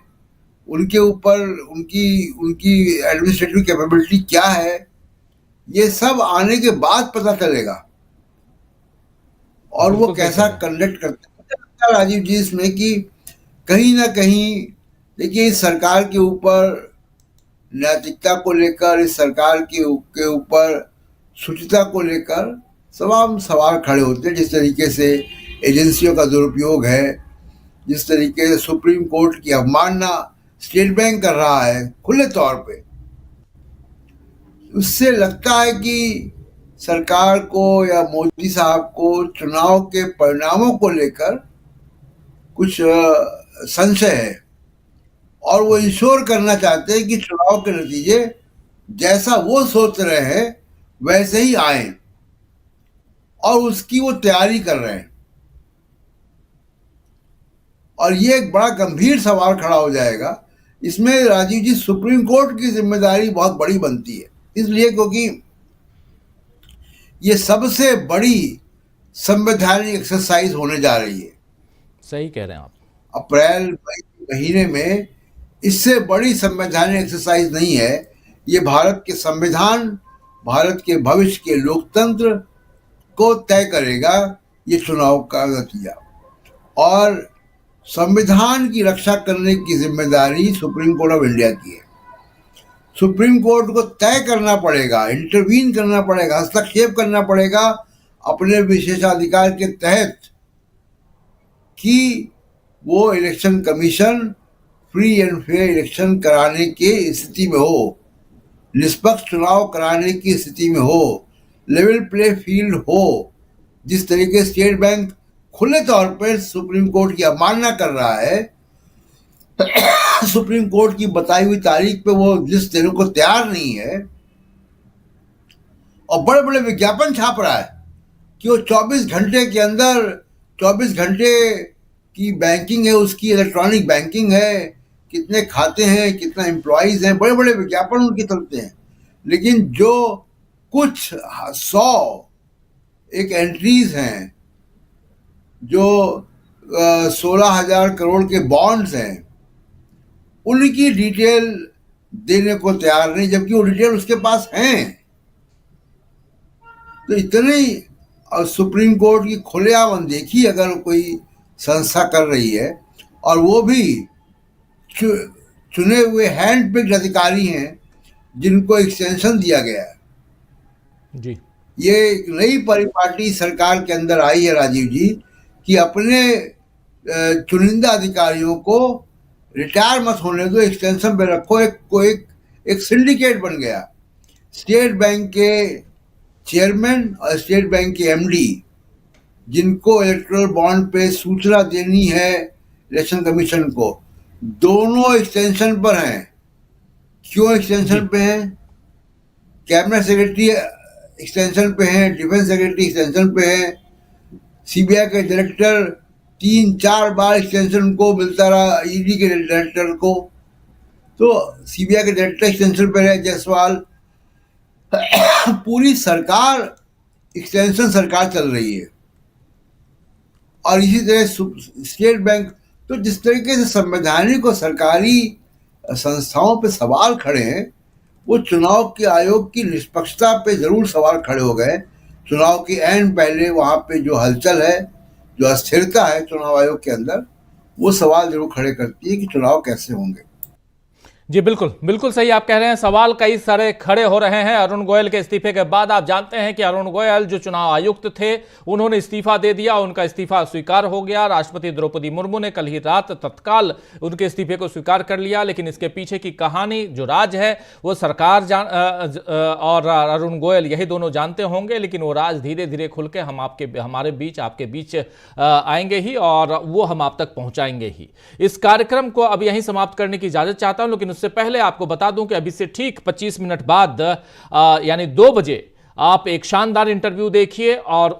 उनके ऊपर उनकी एडमिनिस्ट्रेटिव कैपेबिलिटी क्या है, ये सब आने के बाद पता चलेगा और वो कैसा कंडक्ट करते हैं। मुझे लगता है राजीव जी इसमें कि कहीं ना कहीं देखिए इस सरकार के ऊपर नैतिकता को लेकर, इस सरकार के ऊपर शुचिता को लेकर तमाम सवाल खड़े होते हैं। जिस तरीके से एजेंसियों का दुरुपयोग है, जिस तरीके से सुप्रीम कोर्ट की अवमानना स्टेट बैंक कर रहा है खुले तौर पे, उससे लगता है कि सरकार को या मोदी साहब को चुनाव के परिणामों को लेकर कुछ संशय है और वो इंश्योर करना चाहते हैं कि चुनाव के नतीजे जैसा वो सोच रहे हैं वैसे ही आए और उसकी वो तैयारी कर रहे हैं। और ये एक बड़ा गंभीर सवाल खड़ा हो जाएगा। इसमें राजीव जी सुप्रीम कोर्ट की जिम्मेदारी बहुत बड़ी बनती है, इसलिए क्योंकि ये सबसे बड़ी संवैधानिक एक्सरसाइज होने जा रही है। सही कह रहे हैं आप। अप्रैल मई महीने में इससे बड़ी संवैधानिक एक्सरसाइज नहीं है। ये भारत के संविधान, भारत के भविष्य के लोकतंत्र को तय करेगा ये चुनाव का नतीजा। और संविधान की रक्षा करने की जिम्मेदारी सुप्रीम कोर्ट ऑफ इंडिया की है। सुप्रीम कोर्ट को तय करना पड़ेगा, इंटरवीन करना पड़ेगा, हस्तक्षेप करना पड़ेगा अपने विशेषाधिकार के तहत कि वो election commission free and fair election कराने की स्थिति में हो, निष्पक्ष चुनाव कराने की स्थिति में हो, लेवल प्ले फील्ड हो। जिस तरीके स्टेट बैंक खुले तौर पर सुप्रीम कोर्ट की अवमानना कर रहा है, सुप्रीम कोर्ट की बताई हुई तारीख पे वो लिस्ट देने को तैयार नहीं है और बड़े बड़े विज्ञापन छाप रहा है कि वो 24 घंटे के अंदर 24 घंटे की बैंकिंग है, उसकी इलेक्ट्रॉनिक बैंकिंग है, कितने खाते हैं, कितना एम्प्लॉयज हैं, बड़े बड़े विज्ञापन उनके चलते हैं। लेकिन जो कुछ 100 एक एंट्रीज हैं, जो 16,000 करोड़ के बॉन्ड्स हैं, उनकी डिटेल देने को तैयार नहीं, जबकि वो डिटेल उसके पास हैं। तो इतने ही, और सुप्रीम कोर्ट की खुलेआम अनदेखी अगर कोई संस्था कर रही है, और वो भी चुने हुए हैंड पिक्ड अधिकारी हैं जिनको एक्सटेंशन दिया गया है। जी, ये एक नई परिपाटी सरकार के अंदर आई है राजीव जी, कि अपने चुनिंदा अधिकारियों को रिटायर मत होने दो, एक्सटेंशन पे रखो। एक सिंडिकेट बन गया। स्टेट बैंक के चेयरमैन और स्टेट बैंक के एमडी, जिनको इलेक्टोरल बॉन्ड पे सूचना देनी है इलेक्शन कमीशन को, दोनों एक्सटेंशन पर हैं। क्यों एक्सटेंशन पे हैं? कैबिनेट सेक्रेटरी एक्सटेंशन पे हैं, डिफेंस सेक्रेटरी एक्सटेंशन पे हैं, सीबीआई के डायरेक्टर 3-4 बार एक्सटेंशन को मिलता रहा, ईडी के डायरेक्टर को। तो सीबीआई के डायरेक्टर एक्सटेंशन पे रहे जायसवाल। पूरी सरकार एक्सटेंशन सरकार चल रही है। और इसी तरह स्टेट बैंक, तो जिस तरीके से संवैधानिक और सरकारी संस्थाओं पे सवाल खड़े हैं, वो चुनाव के आयोग की निष्पक्षता पे जरूर सवाल खड़े हो गए। चुनाव के एंड पहले वहाँ पे जो हलचल है, जो अस्थिरता है चुनाव आयोग के अंदर, वो सवाल जरूर खड़े करती है कि चुनाव कैसे होंगे। जी बिल्कुल बिल्कुल सही आप कह रहे हैं। सवाल कई सारे खड़े हो रहे हैं अरुण गोयल के इस्तीफे के बाद। आप जानते हैं कि अरुण गोयल जो चुनाव आयुक्त थे, उन्होंने इस्तीफा दे दिया, उनका इस्तीफा स्वीकार हो गया। राष्ट्रपति द्रौपदी मुर्मू ने कल ही रात तत्काल उनके इस्तीफे को स्वीकार कर लिया। लेकिन इसके पीछे की कहानी, जो राज है, वो सरकार और अरुण गोयल यही दोनों जानते होंगे। लेकिन वो राज धीरे धीरे खुल के हमारे बीच, आपके बीच आएंगे ही, और वो हम आप तक पहुंचाएंगे ही। इस कार्यक्रम को अब यहीं समाप्त करने की इजाजत चाहता हूं, लेकिन उससे पहले आपको बता दूं कि अभी से ठीक 25 मिनट बाद यानी 2 बजे आप एक शानदार इंटरव्यू देखिए, और